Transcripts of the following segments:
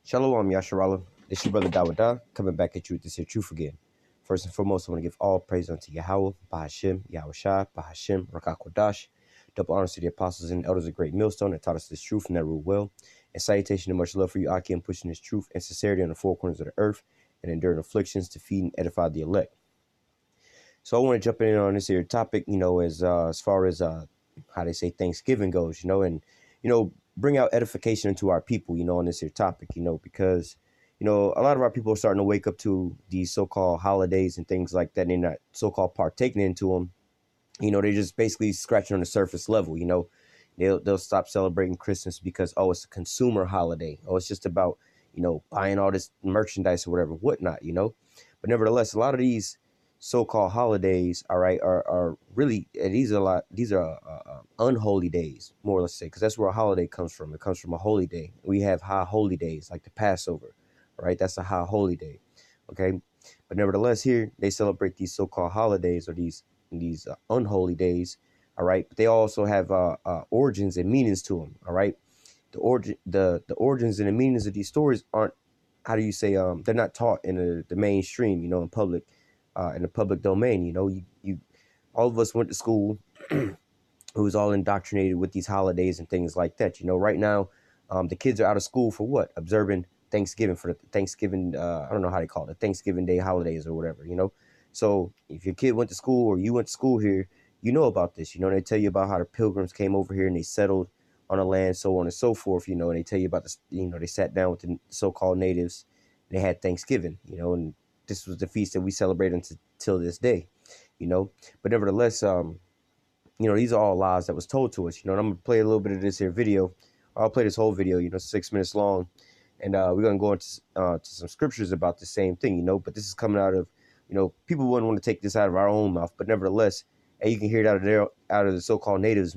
Shalom, Yasharala. It's your brother Dawada, coming back at you with this here truth again. First and foremost, I want to give all praise unto Yahweh, Bahashim, Yahushua, Bahashim, Rakakwadash. Double honors to the apostles and elders of Great Millstone that taught us this truth and that rule well. And salutation and much love for you, Aki, and pushing this truth and sincerity on the four corners of the earth and enduring afflictions to feed and edify the elect. So I want to jump in on this here topic, as far as how they say Thanksgiving goes, and bring out edification into our people, on this here topic, because a lot of our people are starting to wake up to these so-called holidays and things like that, and they're not so-called partaking into them. They're just basically scratching on the surface level. They'll stop celebrating Christmas because it's a consumer holiday. It's just about buying all this merchandise or whatnot. But nevertheless, a lot of these so-called holidays, all right, are really, these are unholy days, more or less say, because that's where a holiday comes from. It comes from a holy day. We have high holy days like the Passover, right? That's a high holy day, okay? But nevertheless, here they celebrate these so-called holidays or these unholy days, all right? But they also have origins and meanings to them, all right? The origins and the meanings of these stories aren't, how do you say, they're not taught in the mainstream, in public. In the public domain, you all of us went to school who was all indoctrinated with these holidays and things like that. Right now, the kids are out of school for what? Observing Thanksgiving, for the Thanksgiving, I don't know how they call it, Thanksgiving Day holidays or whatever, So if your kid went to school or you went to school here, you know about this, they tell you about how the pilgrims came over here and they settled on a land, so on and so forth, and they tell you about this, they sat down with the so-called natives, and they had Thanksgiving, and this was the feast that we celebrate until this day, But nevertheless, these are all lies that was told to us, And I'm gonna play a little bit of this here video. I'll play this whole video, 6 minutes long, and we're gonna go into to some scriptures about the same thing, But this is coming out of, people wouldn't want to take this out of our own mouth, but nevertheless, and you can hear it out of the so-called Native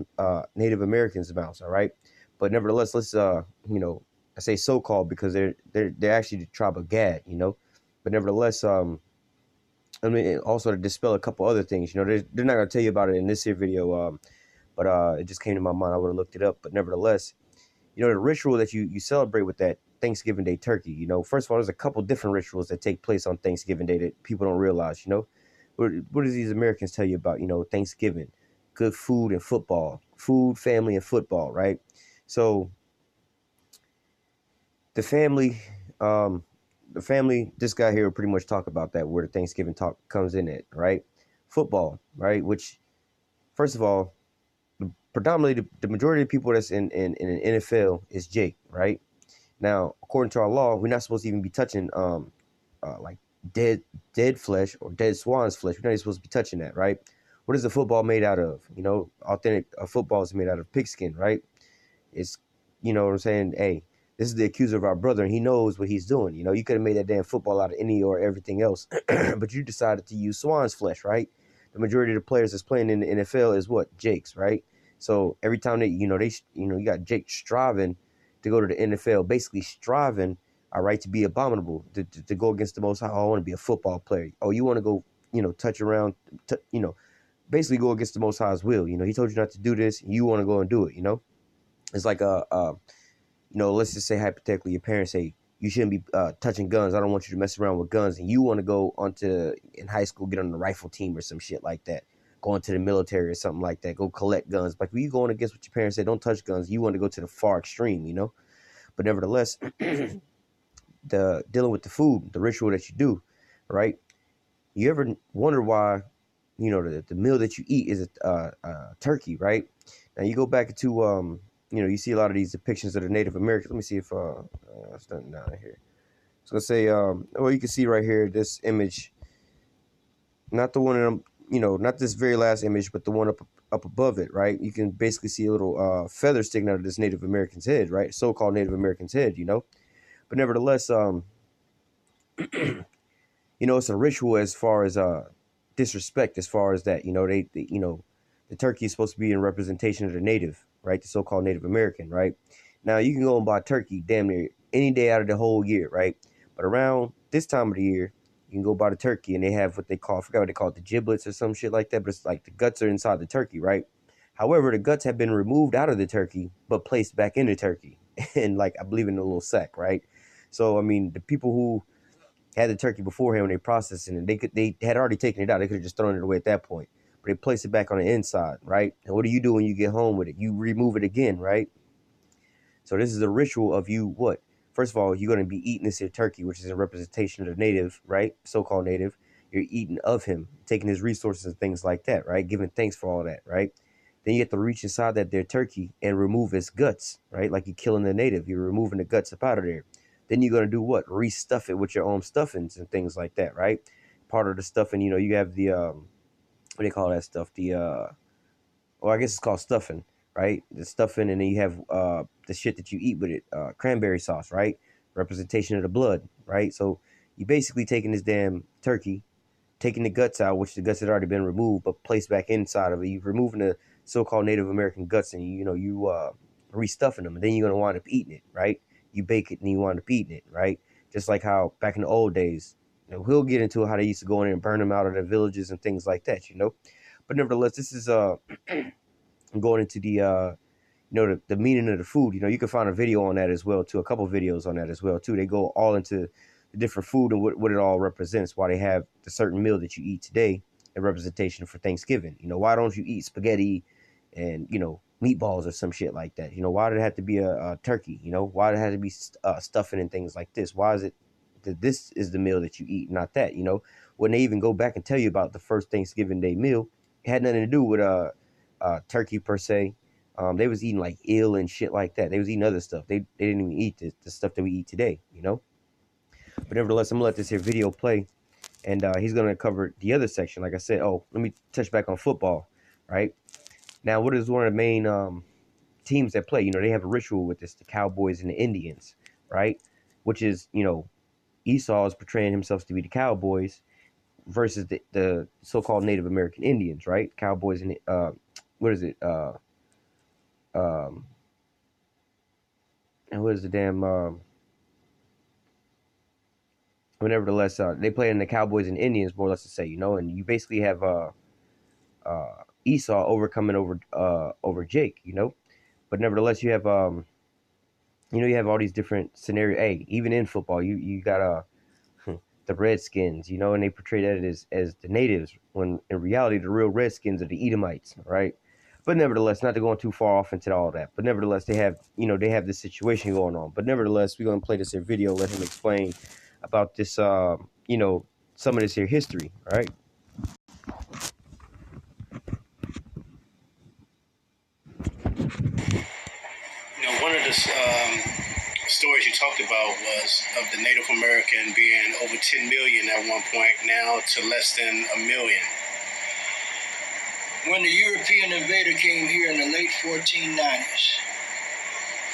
Americans' mouths, all right. But nevertheless, let's I say so-called because they're actually the tribe of Gad, But nevertheless, also to dispel a couple other things, they're not going to tell you about it in this here video, but it just came to my mind. I would have looked it up. But nevertheless, the ritual that you celebrate with that Thanksgiving Day turkey, first of all, there's a couple different rituals that take place on Thanksgiving Day that people don't realize, What do these Americans tell you about, Thanksgiving? Good food and football, food, family, and football, right? So the family, this guy here will pretty much talk about that, where the Thanksgiving talk comes in at, right? Football, right? Which, first of all, predominantly the majority of people that's in an NFL is Jake, right? Now, according to our law, we're not supposed to even be touching like dead flesh or dead swan's flesh. We're not even supposed to be touching that, right? What is the football made out of? Authentic football is made out of pigskin, right? It's, what I'm saying? Hey, this is the accuser of our brother, and he knows what he's doing. You could have made that damn football out of any or everything else, but you decided to use swan's flesh, right? The majority of the players that's playing in the NFL is what? Jakes, right? So every time you got Jake striving to go to the NFL, basically striving, all right, to be abominable, to go against the Most High. Oh, I want to be a football player. Oh, you want to go, touch around, basically go against the Most High's will. He told you not to do this. You want to go and do it. It's like let's just say hypothetically, your parents say you shouldn't be touching guns. I don't want you to mess around with guns, and you want to go in high school, get on the rifle team or some shit like that. Go into the military or something like that. Go collect guns. Like when you going against what your parents say, don't touch guns. You want to go to the far extreme, But nevertheless, the dealing with the food, the ritual that you do, right? You ever wonder why, the meal that you eat is a turkey, right? Now you go back to you see a lot of these depictions of the Native Americans. Let me see if it's nothing down here. So let's say well, you can see right here this image, not the one in not this very last image, but the one up above it, right? You can basically see a little feather sticking out of this Native American's head, right? So-called Native American's head, But nevertheless, it's a ritual as far as disrespect, as far as that, they the turkey is supposed to be in representation of the native, right? The so-called Native American, right? Now you can go and buy turkey damn near any day out of the whole year, right? But around this time of the year, you can go buy the turkey and they have what they call, I forgot what they call it, the giblets or some shit like that, but it's like the guts are inside the turkey, right? However, the guts have been removed out of the turkey, but placed back in the turkey. And like, I believe in a little sack, right? So I mean, the people who had the turkey beforehand when they processing it, they had already taken it out. They could have just thrown it away at that point. But they place it back on the inside, right? And what do you do when you get home with it? You remove it again, right? So this is a ritual of you what? First of all, you're going to be eating this here turkey, which is a representation of the native, right? So-called native. You're eating of him, taking his resources and things like that, right? Giving thanks for all that, right? Then you have to reach inside that there turkey and remove its guts, right? Like you're killing the native. You're removing the guts up out of there. Then you're going to do what? Restuff it with your own stuffings and things like that, right? Part of the stuffing, you have the, what do they call that stuff? Or I guess it's called stuffing, right? The stuffing, and then you have the shit that you eat with it, cranberry sauce, right? Representation of the blood, right? So you basically taking this damn turkey, taking the guts out, which the guts had already been removed, but placed back inside of it. You're removing the so-called Native American guts, and you restuffing them, and then you're gonna wind up eating it, right? You bake it, and you wind up eating it, right? Just like how back in the old days, we'll get into how they used to go in there and burn them out of the villages and things like that, But nevertheless, this is going into the meaning of the food. You can find a video on that as well too, a couple videos on that as well too. They go all into the different food and what it all represents, why they have the certain meal that you eat today, a representation for Thanksgiving. Why don't you eat spaghetti and meatballs or some shit like that? Why did it have to be a turkey? Why did it have to be stuffing and things like this? Why is it that this is the meal that you eat, not that? When they even go back and tell you about the first Thanksgiving Day meal, it had nothing to do with turkey per se. They was eating like eel and shit like that. They was eating other stuff. They didn't even eat the stuff that we eat today, But nevertheless, I'm gonna let this here video play, and he's gonna cover the other section. Like I said, let me touch back on football, right? Now, what is one of the main teams that play? They have a ritual with this, the Cowboys and the Indians, right? Which is, Esau is portraying himself to be the Cowboys versus the so-called Native American Indians, right? Cowboys and what is it? And what is the damn? But nevertheless, they play in the Cowboys and Indians, more or less to say, and you basically have Esau overcoming over Jake, But nevertheless, you have you have all these different scenarios. Hey, even in football, you got the Redskins, and they portray that as the natives, when in reality the real Redskins are the Edomites, right? But nevertheless, not to go too far off into all that. But nevertheless, they have this situation going on. But nevertheless, we're gonna play this here video, let him explain about this some of this here history, all right? One of the stories you talked about was of the Native American being over 10 million at one point, now to less than 1 million. When the European invader came here in the late 1490s,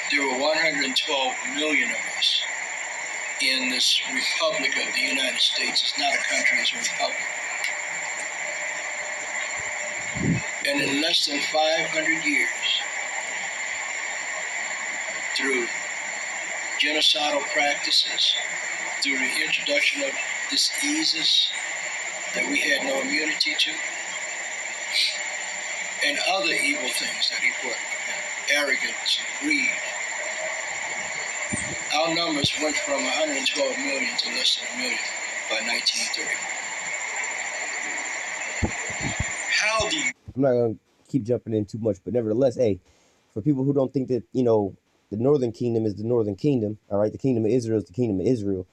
there were 112 million of us in this Republic of the United States. It's not a country, it's a republic. And in less than 500 years, through genocidal practices, through the introduction of diseases that we had no immunity to, and other evil things that he put, arrogance, greed, our numbers went from 112 million to less than 1 million by 1930. How do you... I'm not going to keep jumping in too much, but nevertheless, hey, for people who don't think that, the Northern Kingdom is the Northern Kingdom, all right, the Kingdom of Israel is the Kingdom of Israel,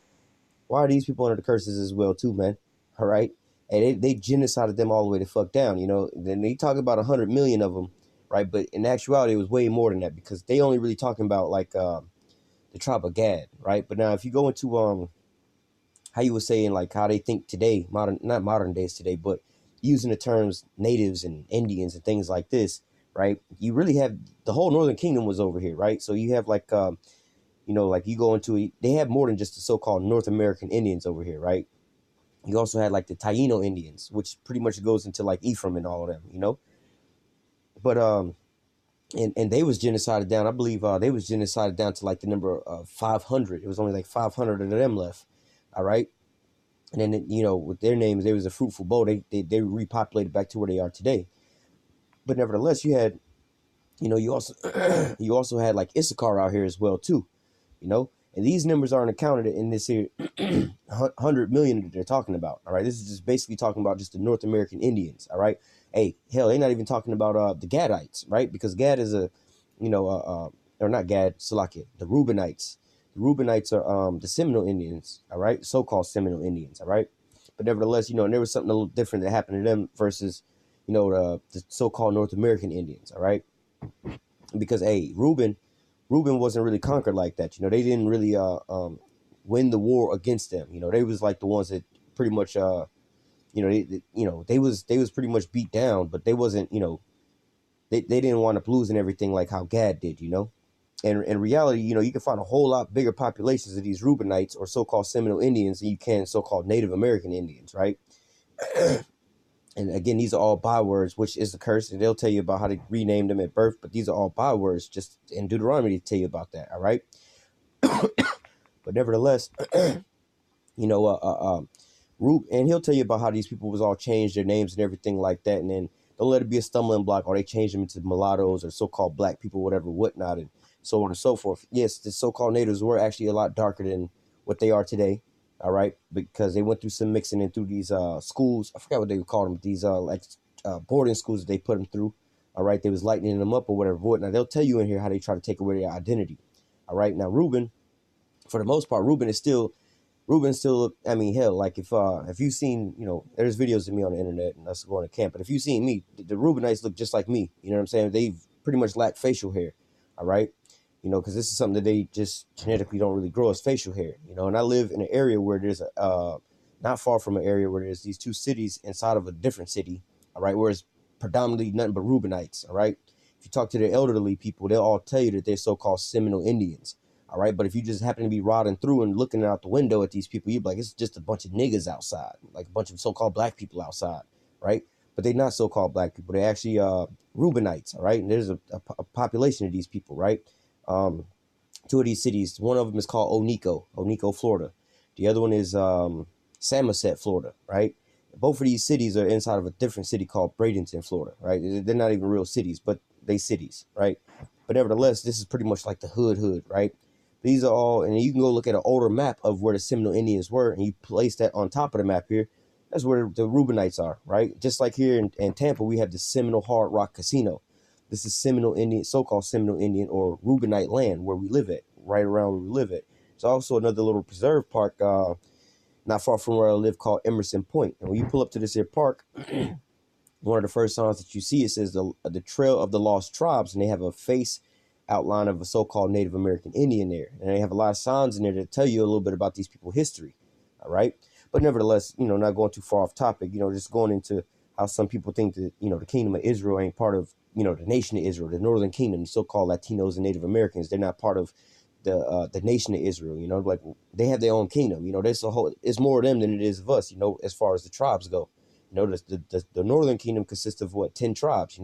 why are these people under the curses as well too, man? All right? And they genocided them all the way the fuck down, Then they talk about 100 million of them, right? But in actuality, it was way more than that, because they only really talking about like the tribe of Gad, right? But now if you go into how you were saying, like how they think today, not modern days today, but using the terms natives and Indians and things like this, right? You really have the whole Northern Kingdom was over here, right? So you have like like you go into it, they have more than just the so-called North American Indians over here, right? You also had like the Taino Indians, which pretty much goes into like Ephraim and all of them, But and they was genocided down. I believe they was genocided down to like the number of 500. It was only like 500 of them left. All right. And then, with their names, they was a fruitful bowl. They repopulated back to where they are today. But nevertheless, you had, you also you also had like Issachar out here as well too, And these numbers aren't accounted in this here 100 million that they're talking about. All right. This is just basically talking about just the North American Indians. All right. Hey, hell, they're not even talking about the Gadites, right? Because Gad is a, or not Gad, Salakia, the Reubenites. The Reubenites are the Seminole Indians, all right? So-called Seminole Indians, all right? But nevertheless, and there was something a little different that happened to them versus, the so-called North American Indians, all right? Because, hey, Reuben wasn't really conquered like that. They didn't really win the war against them. They was like the ones that pretty much they was pretty much beat down, but they wasn't, they didn't want up losing everything like how Gad did, And in reality, you can find a whole lot bigger populations of these Reubenites or so-called Seminole Indians than you can so-called Native American Indians, right? And again, these are all bywords, which is the curse. And they'll tell you about how to rename them at birth, but these are all bywords just in Deuteronomy to tell you about that, all right? But nevertheless, and he'll tell you about how these people was all changed their names and everything like that, and then don't let it be a stumbling block, or they changed them into mulattoes or so-called black people, whatever, whatnot, and so on and so forth. Yes, the so-called natives were actually a lot darker than what they are today, all right, because they went through some mixing and through these schools. I forgot what they would call them, these boarding schools that they put them through, all right. They was lightening them up or whatever, whatnot. They'll tell you in here how they try to take away their identity, all right. Now, Reuben, for the most part, Reuben still, I mean, hell, like if you've seen, there's videos of me on the internet and us going to camp, but if you've seen me, the Reubenites look just like me. You know what I'm saying? They pretty much lack facial hair, all right? Because this is something that they just genetically don't really grow as facial hair, and I live in an area where there's not far from an area where there's these two cities inside of a different city, all right, where it's predominantly nothing but Reubenites, all right? If you talk to the elderly people, they'll all tell you that they're so-called Seminole Indians. All right, but if you just happen to be riding through and looking out the window at these people, you're like, it's just a bunch of niggas outside, like a bunch of so-called black people outside, right? But they're not so-called black people. They're actually Reubenites, all right? And there's a population of these people, right? Two of these cities, one of them is called Onico, Florida. The other one is Samoset, Florida, right? Both of these cities are inside of a different city called Bradenton, Florida, right? They're not even real cities, but they cities, right? But nevertheless, this is pretty much like the hood, right? These are all, and you can go look at an older map of where the Seminole Indians were, and you place that on top of the map here. That's where the Reubenites are, right? Just like here in Tampa, we have the Seminole Hard Rock Casino. This is Seminole Indian, so-called Seminole Indian or Reubenite land where we live at, right around where we live at. There's also another little preserve park not far from where I live called Emerson Point. And when you pull up to this here park, one of the first signs that you see, it says the Trail of the Lost Tribes, and they have a face outline of a so-called Native American Indian there. And they have a lot of signs in there that tell you a little bit about these people's history, all right? But nevertheless, not going too far off topic, just going into how some people think that, the kingdom of Israel ain't part of, the nation of Israel, the northern kingdom, the so-called Latinos and Native Americans. They're not part of the nation of Israel, like they have their own kingdom. There's it's more of them than it is of us, as far as the tribes go. The northern kingdom consists of 10 tribes,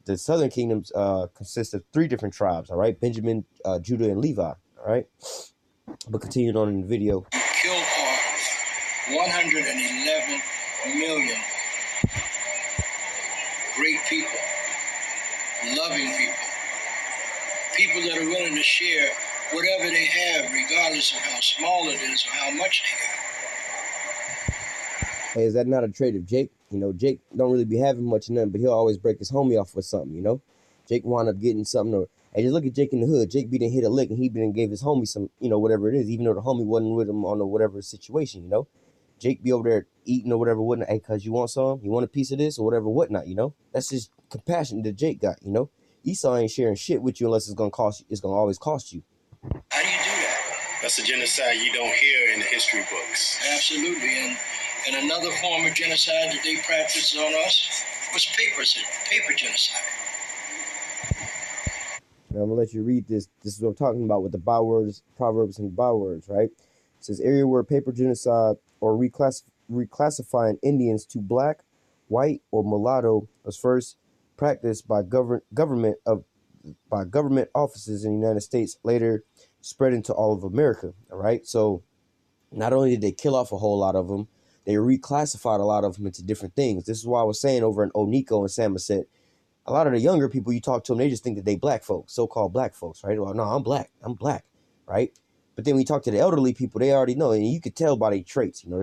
The southern kingdoms consist of 3 different tribes, all right? Benjamin, Judah, and Levi, all right? But continuing on in the video. Killed off 111 million great people, loving people that are willing to share whatever they have, regardless of how small it is or how much they got. Hey, is that not a trait of Jake? Jake don't really be having much of nothing, but he'll always break his homie off with something, Jake wound up getting something. Or, hey, just look at Jake in the hood. Jake be done hit a lick, and he been gave his homie some, whatever it is, even though the homie wasn't with him on the whatever situation, Jake be over there eating or whatever, whatnot. Hey, cuz you want some? You want a piece of this or whatever, whatnot, That's just compassion that Jake got, Esau ain't sharing shit with you unless it's gonna cost you. It's gonna always cost you. How do you do that? That's a genocide you don't hear in the history books. Absolutely. And another form of genocide that they practiced on us was paper genocide. Now I'm gonna let you read this. This is what I'm talking about with the bywords, proverbs, and bywords, right? It says area where paper genocide or reclassifying Indians to black, white, or mulatto was first practiced by government offices in the United States, later spread into all of America. All right. So not only did they kill off a whole lot of them, they reclassified a lot of them into different things. This is why I was saying over in Onico and Samoset, a lot of the younger people you talk to them, they just think that they black folks, so-called black folks, right? Well, no, I'm black, right? But then when you talk to the elderly people, they already know, and you could tell by their traits. You know,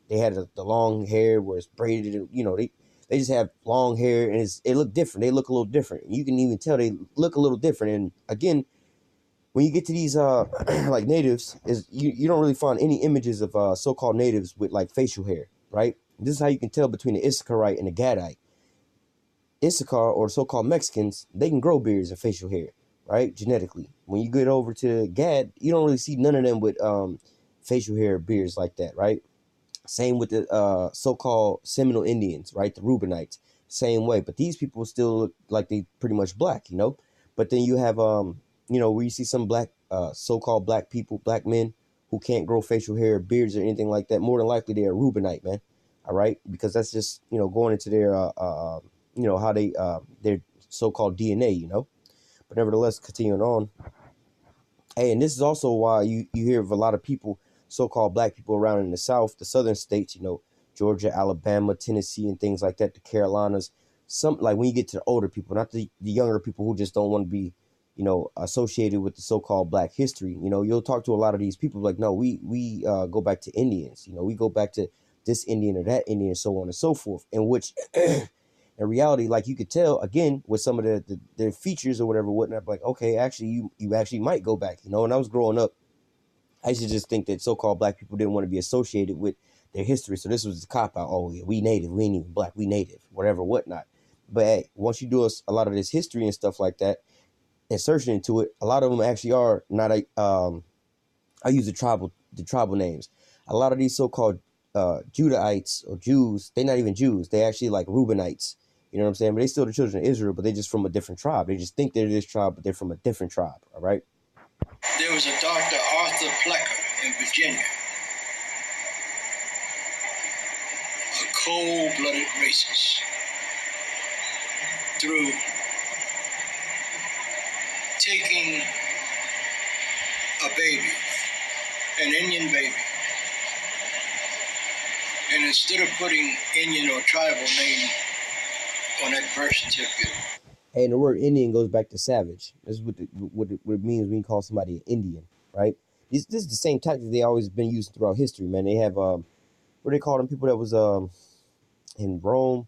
they had the long hair where it's braided. You know, they just have long hair, and it look different. They look a little different. You can even tell they look a little different. And again, when you get to these like natives, is you don't really find any images of so-called natives with like facial hair, right? This is how you can tell between the Issacharite and the Gadite. Issachar, or so-called Mexicans, they can grow beards and facial hair, right? Genetically. When you get over to Gad, you don't really see none of them with facial hair, beards like that, right? Same with the so-called Seminole Indians, right? The Reubenites, same way. But these people still look like they pretty much black, you know? But then you have, you know, where you see some black, so-called black people, black men who can't grow facial hair, beards, or anything like that. More than likely, they're a Reubenite, man. All right? Because that's just, you know, going into their, you know, how they, their so-called DNA, you know? But nevertheless, continuing on. Hey, and this is also why you hear of a lot of people, so-called black people around in the South, the southern states, you know, Georgia, Alabama, Tennessee, and things like that, the Carolinas. Some, like when you get to the older people, not the younger people who just don't want to be, you know, associated with the so-called black history. You know, you'll talk to a lot of these people like, no, we go back to Indians. You know, we go back to this Indian or that Indian, so on and so forth. In which, in reality, like you could tell again with some of the features or whatever, whatnot. Like, okay, actually, you actually might go back. You know, when I was growing up, I used to just think that so-called black people didn't want to be associated with their history. So this was the cop out. Oh, yeah, we native. We ain't even black. We native. Whatever, whatnot. But hey, once you do a lot of this history and stuff like that, and searching into it, a lot of them actually are not a. I use the tribal names. A lot of these so-called Judahites or Jews, they're not even Jews. They actually like Reubenites. You know what I'm saying? But they still the children of Israel, but they're just from a different tribe. They just think they're this tribe, but they're from a different tribe. All right. There was a Dr. Arthur Plecker in Virginia, a cold-blooded racist. Through taking a baby, an Indian baby, and instead of putting Indian or tribal name on that birth certificate. Hey, and the word Indian goes back to savage. This is what it means when you call somebody an Indian, right? This is the same tactic they always been using throughout history, man. They have what they call them people that was in Rome.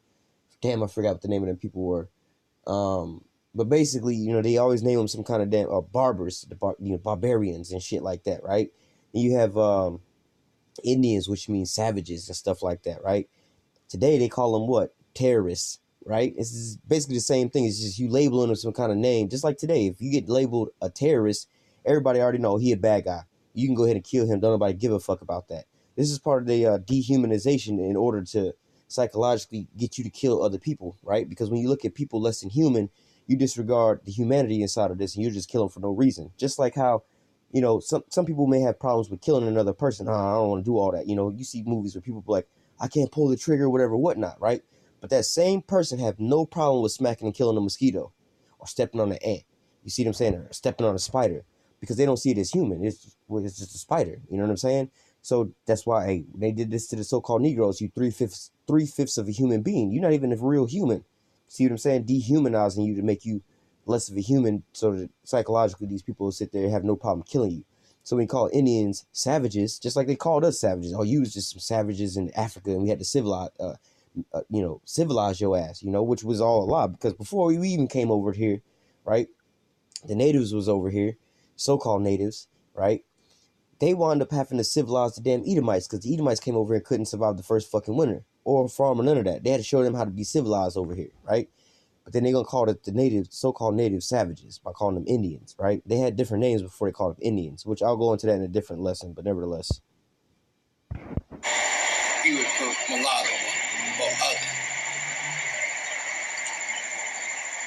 Damn, I forgot what the name of them people were. But basically, you know, they always name them some kind of damn barbers, you know, barbarians and shit like that, right? And you have Indians, which means savages and stuff like that, right? Today they call them what? Terrorists, right? It's basically the same thing. It's just you labeling them some kind of name. Just like today, if you get labeled a terrorist, everybody already know he a bad guy. You can go ahead and kill him. Don't nobody give a fuck about that. This is part of the dehumanization in order to psychologically get you to kill other people, right? Because when you look at people less than human, you disregard the humanity inside of this, and you're just killing for no reason. Just like how, you know, some people may have problems with killing another person. I don't want to do all that. You know, you see movies where people be like, I can't pull the trigger, whatever, whatnot, right? But that same person have no problem with smacking and killing a mosquito or stepping on an ant. You see what I'm saying? Or stepping on a spider, because they don't see it as human. It's just a spider. You know what I'm saying? So that's why, hey, they did this to the so-called Negroes. You three-fifths of a human being. You're not even a real human. See what I'm saying? Dehumanizing you to make you less of a human, so that psychologically these people will sit there and have no problem killing you. So we call Indians savages, just like they called us savages. Oh, you was just some savages in Africa, and we had to civilize, you know, civilize your ass, you know, which was all a lie. Because before we even came over here, right, the natives was over here, so-called natives, right? They wound up having to civilize the damn Edomites, because the Edomites came over here and couldn't survive the first fucking winter or farm or none of that. They had to show them how to be civilized over here, right? But then they're going to call it the natives, so-called native savages, by calling them Indians, right? They had different names before they called them Indians, which I'll go into that in a different lesson, but nevertheless. He would put mulatto or other.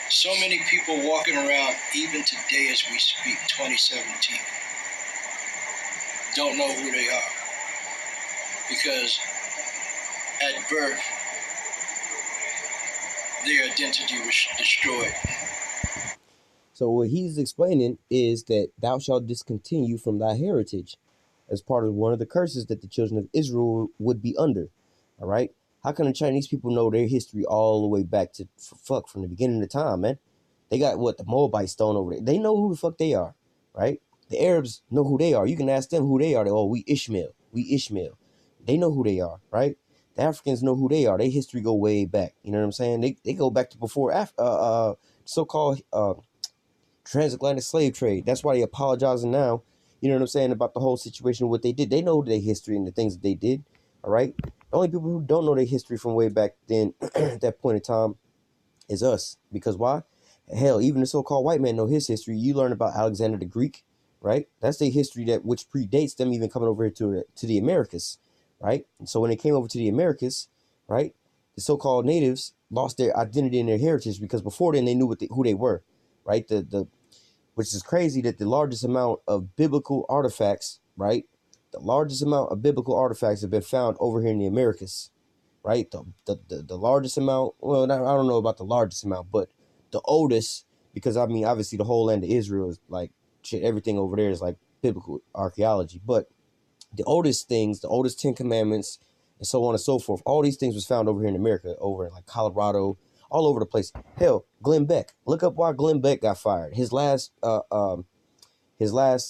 So many people walking around, even today as we speak, 2017, don't know who they are. Because at birth, their identity was destroyed. So what he's explaining is that thou shalt discontinue from thy heritage, as part of one of the curses that the children of Israel would be under. All right. How can the Chinese people know their history all the way back to from the beginning of time, man? They got what, the Moabite stone over there. They know who the fuck they are, right? The Arabs know who they are. You can ask them who they are. Oh, we Ishmael. We Ishmael. They know who they are, right? The Africans know who they are. Their history go way back. You know what I'm saying? They go back to before so-called transatlantic slave trade. That's why they apologizing now. You know what I'm saying about the whole situation, what they did. They know their history and the things that they did. All right. The only people who don't know their history from way back then, at that point in time, is us. Because why? Hell, even the so-called white man know his history. You learn about Alexander the Greek, right? That's their history that which predates them even coming over here to the Americas, right? And so when they came over to the Americas, right, the so-called natives lost their identity and their heritage because before then they knew who they were, right? The which is crazy that the largest amount of biblical artifacts, right? The largest amount of biblical artifacts have been found over here in the Americas, right? The largest amount, well, I don't know about the largest amount, but the oldest, because I mean, obviously the whole land of Israel is like shit, everything over there is like biblical archaeology, but the oldest things, the oldest 10 commandments and so on and so forth, all these things was found over here in America, over in like Colorado, all over the place. Hell, Glenn Beck, look up why Glenn Beck got fired. His last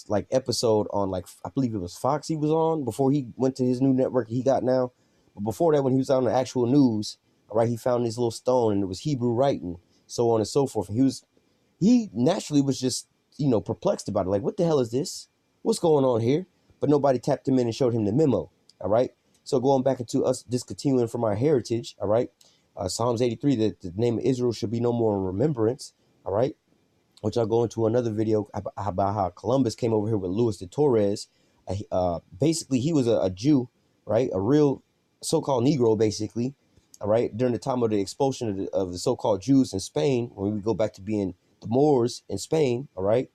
like episode on like, I believe it was Fox he was on before he went to his new network he got now. But before that, when he was on the actual news, all right, he found this little stone and it was Hebrew writing, so on and so forth. And he naturally was just, perplexed about it. Like, what the hell is this? What's going on here? But nobody tapped him in and showed him the memo. All right. So going back into us discontinuing from our heritage. All right. Psalms 83, that the name of Israel should be no more in remembrance. All right. Which I'll go into another video about how Columbus came over here with Louis de Torres. Basically, he was a Jew, right? A real so-called Negro, basically. All right. During the time of the expulsion of the so-called Jews in Spain, when we go back to being the Moors in Spain. All right.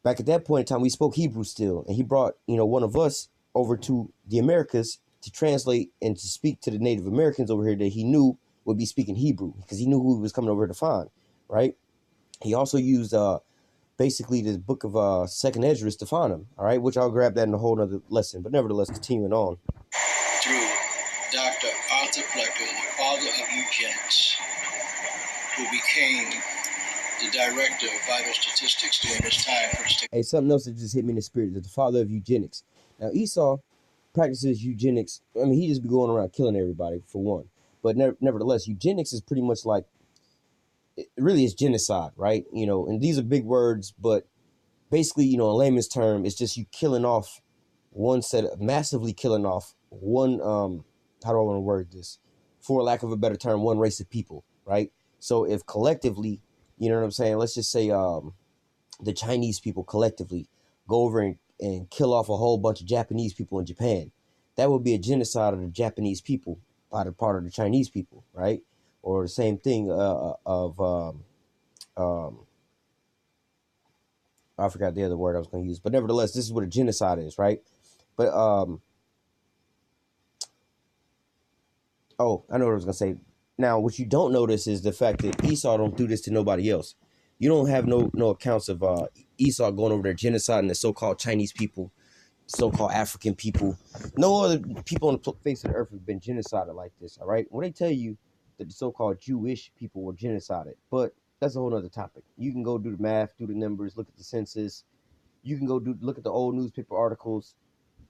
Back at that point in time, we spoke Hebrew still. And he brought, one of us over to the Americas to translate and to speak to the Native Americans over here that he knew would be speaking Hebrew because he knew who he was coming over here to find, right? He also used basically this book of Second Esdras to find him, all right? Which I'll grab that in a whole other lesson. But nevertheless, continuing on. Through Dr. Arthur Flecker, the father of eugenics, who became the director of vital statistics during this time. Hey, something else that just hit me in the spirit, that the father of eugenics. Now, Esau practices eugenics. I mean, he just be going around killing everybody, for one. But nevertheless, eugenics is pretty much like, it really is genocide, right? And these are big words, but basically, in layman's term, it's just you killing off massively killing off one, how do I want to word this? For lack of a better term, one race of people, right? So if collectively, you know what I'm saying? Let's just say the Chinese people collectively go over and kill off a whole bunch of Japanese people in Japan. That would be a genocide of the Japanese people by the part of the Chinese people, right? Or the same thing I forgot the other word I was going to use. But nevertheless, this is what a genocide is, right? But, oh, I know what I was going to say. Now, what you don't notice is the fact that Esau don't do this to nobody else. You don't have no accounts of Esau going over there genociding the so-called Chinese people, so-called African people. No other people on the face of the earth have been genocided like this, all right? When they tell you that the so-called Jewish people were genocided, but that's a whole other topic. You can go do the math, do the numbers, look at the census. You can go look at the old newspaper articles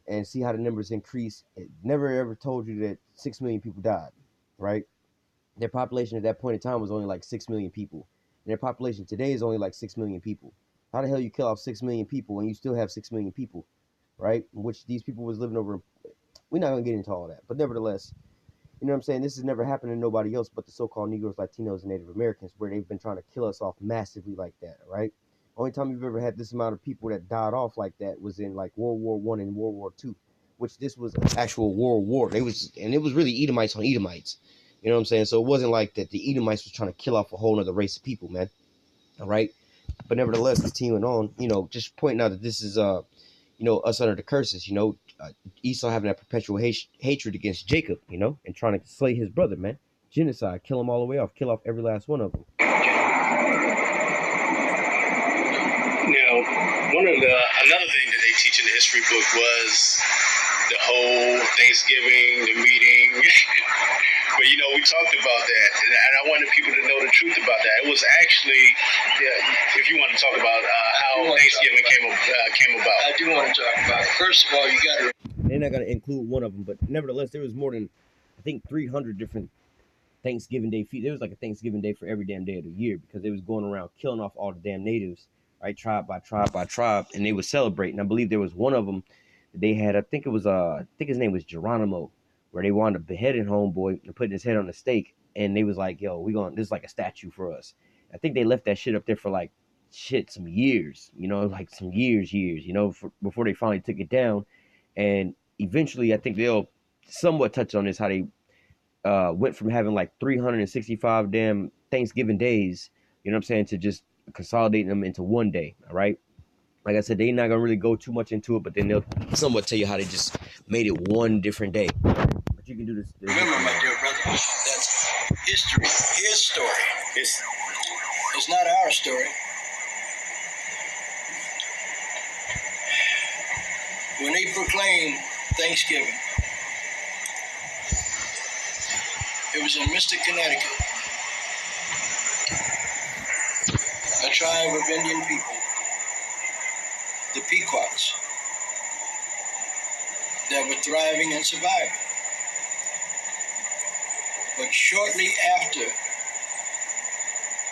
and see how the numbers increase. It never ever told you that 6 million people died, right? Their population at that point in time was only like 6 million people. And their population today is only like 6 million people. How the hell you kill off 6 million people when you still have 6 million people, right? Which these people was living over. We're not going to get into all that. But nevertheless, you know what I'm saying? This has never happened to nobody else but the so-called Negroes, Latinos, and Native Americans, where they've been trying to kill us off massively like that, right? Only time you've ever had this amount of people that died off like that was in like World War I and World War II, which this was an actual world war. It was really Edomites on Edomites. You know what I'm saying? So it wasn't like that the Edomites was trying to kill off a whole other race of people, man. All right. But nevertheless, continuing on, just pointing out that this is, us under the curses, Esau having that perpetual hatred against Jacob, and trying to slay his brother, man. Genocide, kill them all the way off, kill off every last one of them. Now, another thing that they teach in the history book was the whole Thanksgiving, the meeting. But we talked about that, and I wanted people to know the truth about that. It was actually, if you want to talk about how Thanksgiving came about. I do want to talk about it. First of all, you got to. They're not gonna include one of them, but nevertheless, there was more than I think 300 different Thanksgiving Day feast. There was like a Thanksgiving Day for every damn day of the year because they was going around killing off all the damn natives, right? Tribe by tribe by tribe, and they would celebrate. And I believe there was one of them that they had. I think it was I think his name was Geronimo, where they wound up beheading homeboy and putting his head on the stake. And they was like, "Yo, this is like a statue for us." I think they left that shit up there for like some years, like some years, before they finally took it down. And eventually, I think they'll somewhat touch on this how they went from having like 365 damn Thanksgiving days, you know what I'm saying, to just consolidating them into one day. All right. Like I said, they're not gonna really go too much into it, but then they'll somewhat tell you how they just made it one different day. But you can do this. Remember, my dear brother, that's history, his story. It's not our story. When they proclaimed Thanksgiving, it was in Mystic, Connecticut. A tribe of Indian people, the Pequots, that were thriving and surviving. But shortly after,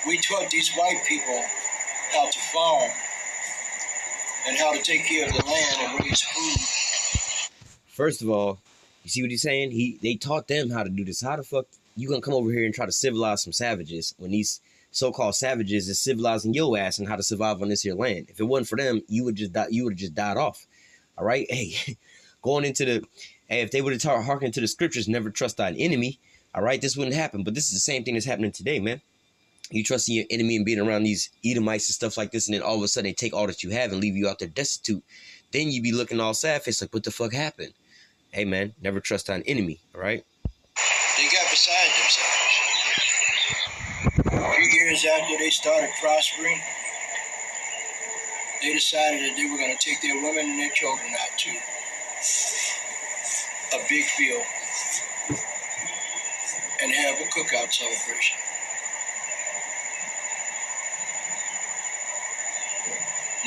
we taught these white people how to farm and how to take care of the land and raise food. First of all, you see what he's saying? They taught them how to do this. How the fuck you gonna come over here and try to civilize some savages when these so-called savages is civilizing your ass and how to survive on this here land? If it wasn't for them, you would have just died off. All right, hey, if they would have hearkened to the scriptures, never trust thine enemy. All right, this wouldn't happen. But this is the same thing that's happening today, man. You trusting your enemy and being around these Edomites and stuff like this, and then all of a sudden they take all that you have and leave you out there destitute. Then you be looking all sad faced like, what the fuck happened? Hey, man, never trust thine enemy. All right. They got beside themselves. A few years after they started prospering, they decided that they were going to take their women and their children out to a big field and have a cookout celebration.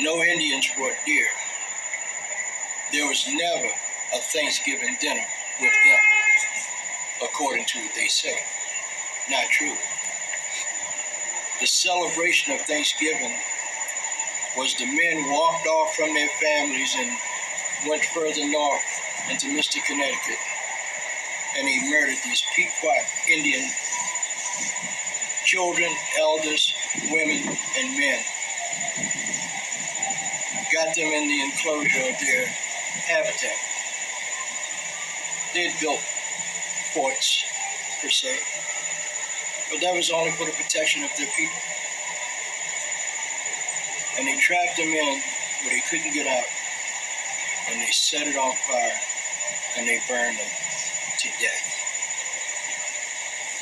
No Indians brought deer. There was never a Thanksgiving dinner with them, according to what they say. Not true. The celebration of Thanksgiving was the men walked off from their families and went further north into Mystic, Connecticut, and they murdered these Pequot Indian children, elders, women, and men. Got them in the enclosure of their habitat. They had built forts, per se, but that was only for the protection of their people. And they trapped them in where they couldn't get out, and they set it on fire, and they burned them to death.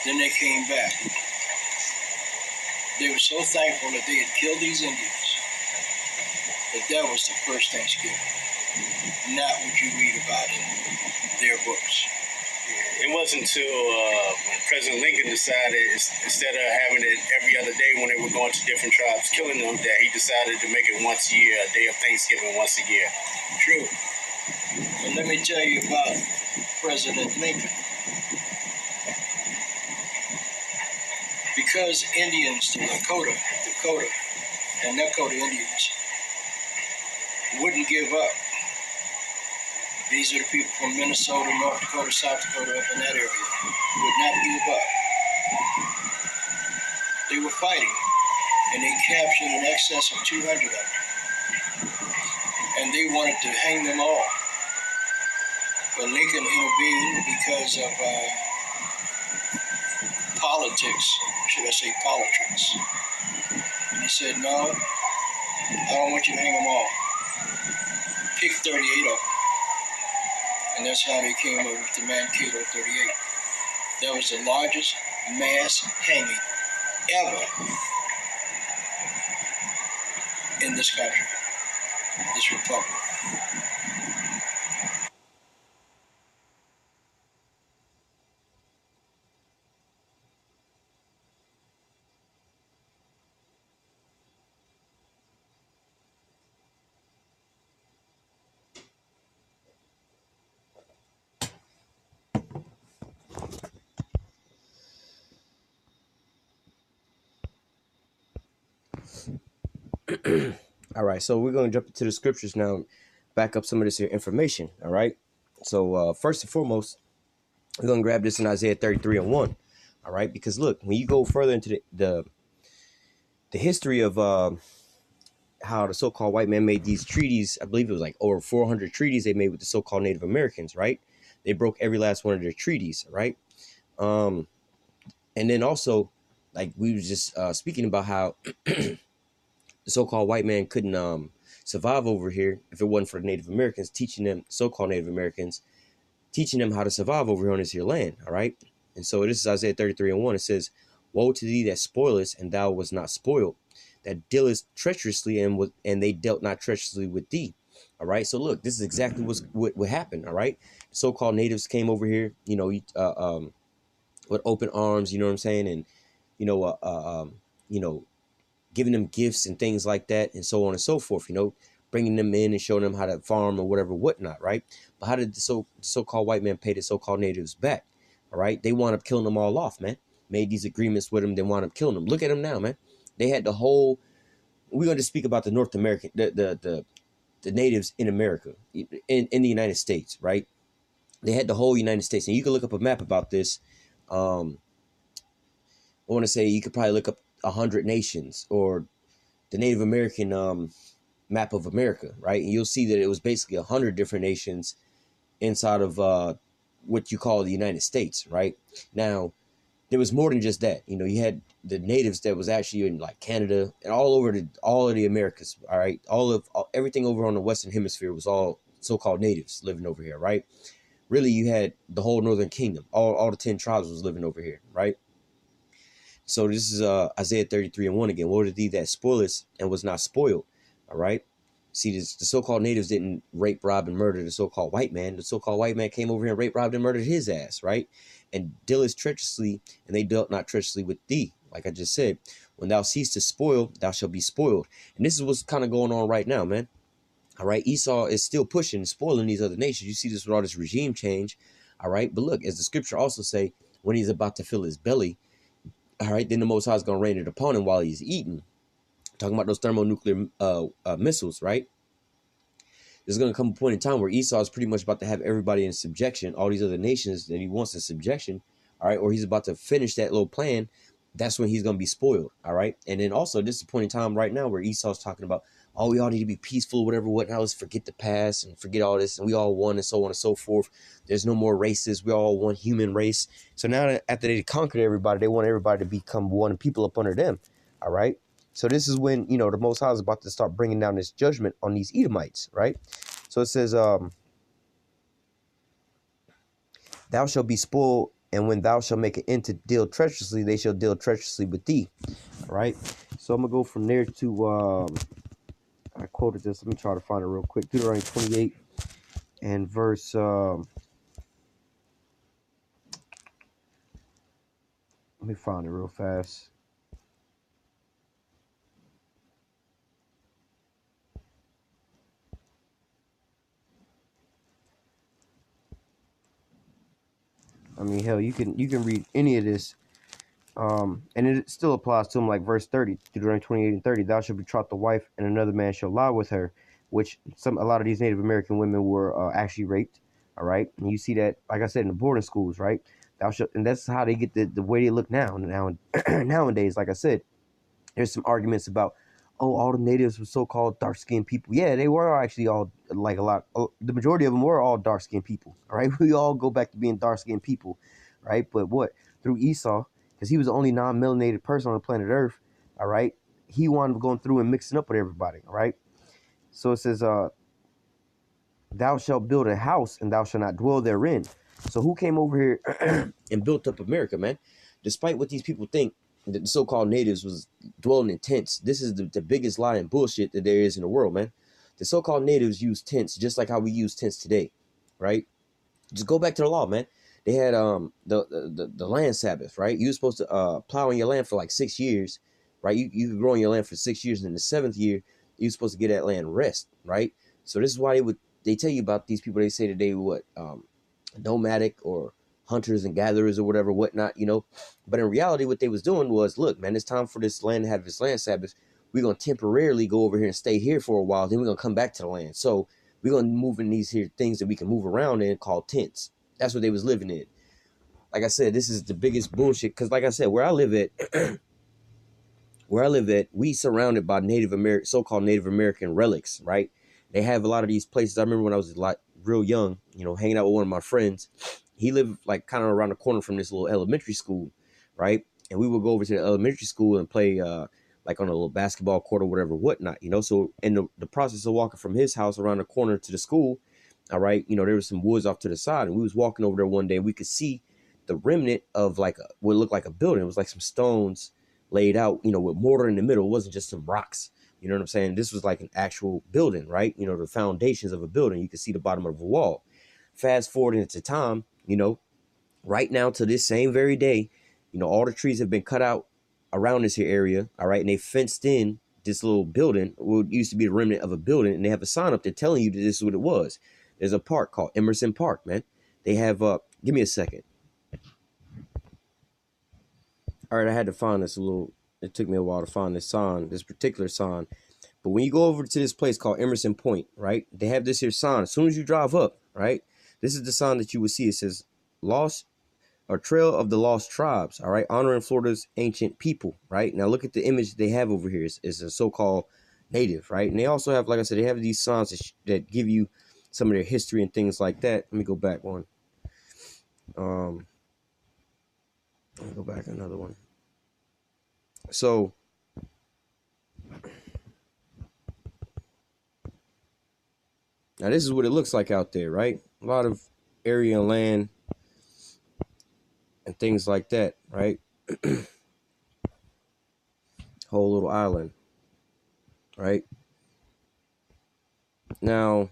Then they came back. They were so thankful that they had killed these Indians that was the first Thanksgiving, not what you read about in their books. It wasn't until when President Lincoln decided, instead of having it every other day when they were going to different tribes, killing them, that he decided to make it once a year, a day of Thanksgiving once a year. True. But let me tell you about President Lincoln. Because Indians, the Dakota, and Nakota Indians wouldn't give up. These are the people from Minnesota, North Dakota, South Dakota, up in that area, would not give up. They were fighting, and they captured in excess of 200 of them. And they wanted to hang them all. But Lincoln intervened because of politics, should I say politics. And he said, no, I don't want you to hang them all. Pick 38 of them. And that's how they came up with the Mankato 38. That was the largest mass hanging ever in this country, this republic. All right, so we're going to jump into the scriptures now, back up some of this here information. All right, so first and foremost, we're going to grab this in Isaiah 33 and 1. All right, because look, when you go further into the history of how the so-called white man made these treaties, I believe it was like over 400 treaties they made with the so-called Native Americans, right? They broke every last one of their treaties, right? And then also, like we was just speaking about how the so-called white man couldn't survive over here if it wasn't for the Native Americans teaching them, so-called Native Americans, teaching them how to survive over here on this here land, all right? And so this is Isaiah 33 and 1. It says, "Woe to thee that spoilest, and thou was not spoiled, that dealest treacherously, and they dealt not treacherously with thee." All right. So look, this is exactly what happened. All right. So-called natives came over here, with open arms. You know what I'm saying, and you know, you know, giving them gifts and things like that, and so on and so forth. You know, bringing them in and showing them how to farm or whatever, whatnot. Right. But how did the so-called white man pay the so-called natives back? All right. They wound up killing them all off, man. Made these agreements with them, then wound up killing them. Look at them now, man. They had the whole. We're going to speak about the North American, the natives in America, in the United States, right? They had the whole United States, and you can look up a map about this. I want to say you could probably look up 100 nations or the Native American map of America, right? And you'll see that it was basically 100 different nations inside of what you call the United States, right? Now, there was more than just that. You know, you had the natives that was actually in like Canada and all of the Americas. All right, everything over on the Western Hemisphere was all so-called natives living over here, right? Really, you had the whole Northern Kingdom. All the 10 tribes was living over here, right? So this is Isaiah 33 and 1 again. Woe to thee that spoilest and was not spoiled. All right. See, the so-called natives didn't rape, rob, and murder the so-called white man. The so-called white man came over here and raped, robbed, and murdered his ass, right? And dealest treacherously, and they dealt not treacherously with thee. Like I just said, when thou cease to spoil, thou shalt be spoiled. And this is what's kind of going on right now, man. All right, Esau is still pushing and spoiling these other nations. You see this with all this regime change. All right, but look, as the scripture also say, when he's about to fill his belly, all right, then the Most High is going to rain it upon him while he's eating. Talking about those thermonuclear missiles, right? There's going to come a point in time where Esau is pretty much about to have everybody in subjection, all these other nations that he wants in subjection, all right? Or he's about to finish that little plan. That's when he's going to be spoiled, all right? And then also, this is a point in time right now where Esau's talking about, oh, we all need to be peaceful, whatever, now let's forget the past and forget all this, and we all one, and so on and so forth. There's no more races. We all one human race. So now that after they conquered everybody, they want everybody to become one and people up under them, all right? So this is when, you know, the Most High is about to start bringing down this judgment on these Edomites, right? So it says, thou shalt be spoiled, and when thou shalt make an end to deal treacherously, they shall deal treacherously with thee, all right? So I'm going to go from there to, I quoted this. Let me try to find it real quick. Deuteronomy 28 and verse, let me find it real fast. I mean, hell, you can read any of this, and it still applies to them. Like verse 30, Deuteronomy 28 and 30. Thou shalt betroth the wife, and another man shall lie with her. Which a lot of these Native American women were actually raped. All right, and you see that, like I said, in the boarding schools, right? Thou shalt, and that's how they get the way they look now. Nowadays, like I said, there's some arguments about, oh, all the natives were so-called dark-skinned people. Yeah, they were actually all, like the majority of them were all dark-skinned people, all right? We all go back to being dark-skinned people, right? But what? Through Esau, because he was the only non-melanated person on the planet Earth, all right? He wound up going through and mixing up with everybody, all right? So it says, thou shalt build a house, and thou shalt not dwell therein. So who came over here and built up America, man? Despite what these people think, the so-called natives was dwelling in tents. This is the biggest lie and bullshit that there is in the world, man. The so-called natives use tents just like how we use tents today, right? Just go back to the law, man. They had the land Sabbath, right? You were supposed to plow on your land for like 6 years, right? You could grow on your land for 6 years, and in the 7th year, you're supposed to get that land rest, right? So this is why they tell you about these people. They say that they were nomadic or hunters and gatherers or whatever, whatnot, you know. But in reality, what they was doing was, look, man, it's time for this land to have its land Sabbath. we're going to temporarily go over here and stay here for a while. Then we're going to come back to the land. So we're going to move in these here things that we can move around in called tents. That's what they was living in. Like I said, this is the biggest bullshit. Because like I said, where I live at, we surrounded by so-called Native American relics, right? They have a lot of these places. I remember when I was real young, hanging out with one of my friends. He lived like kind of around the corner from this little elementary school, right? And we would go over to the elementary school and play like on a little basketball court or whatever, whatnot, So in the process of walking from his house around the corner to the school, all right, there was some woods off to the side, and we was walking over there one day, and we could see the remnant of like what looked like a building. It was like some stones laid out, with mortar in the middle. It wasn't just some rocks. You know what I'm saying? This was like an actual building, right? The foundations of a building. You could see the bottom of a wall. Fast forward into time, right now to this same very day, all the trees have been cut out around this here area, all right? And they fenced in this little building, what used to be the remnant of a building, and they have a sign up there telling you that this is what it was. There's a park called Emerson Park, man. They have, give me a second. All right, I had to find it took me a while to find this particular sign. But when you go over to this place called Emerson Point, right, they have this here sign. As soon as you drive up, right, this is the sign that you would see. It says Lost or Trail of the Lost Tribes, all right, honoring Florida's ancient people, right? Now look at the image they have over here. It's a so-called native, right? And they also have, like I said, they have these signs that give you some of their history and things like that. Let me go back one. Let me go back another one. So now this is what it looks like out there, right? A lot of area and land and things like that, right? Whole little island, right? Now,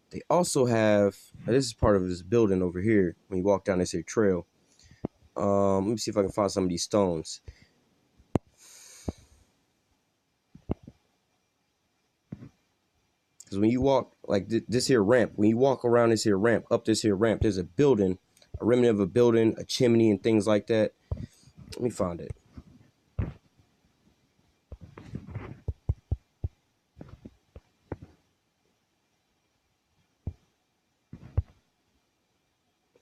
they also have, this is part of this building over here when you walk down this here trail. Let me see if I can find some of these stones. Because when you walk like this here ramp, when you walk around this here ramp, up this here ramp, there's a building, a remnant of a building, a chimney and things like that. Let me find it.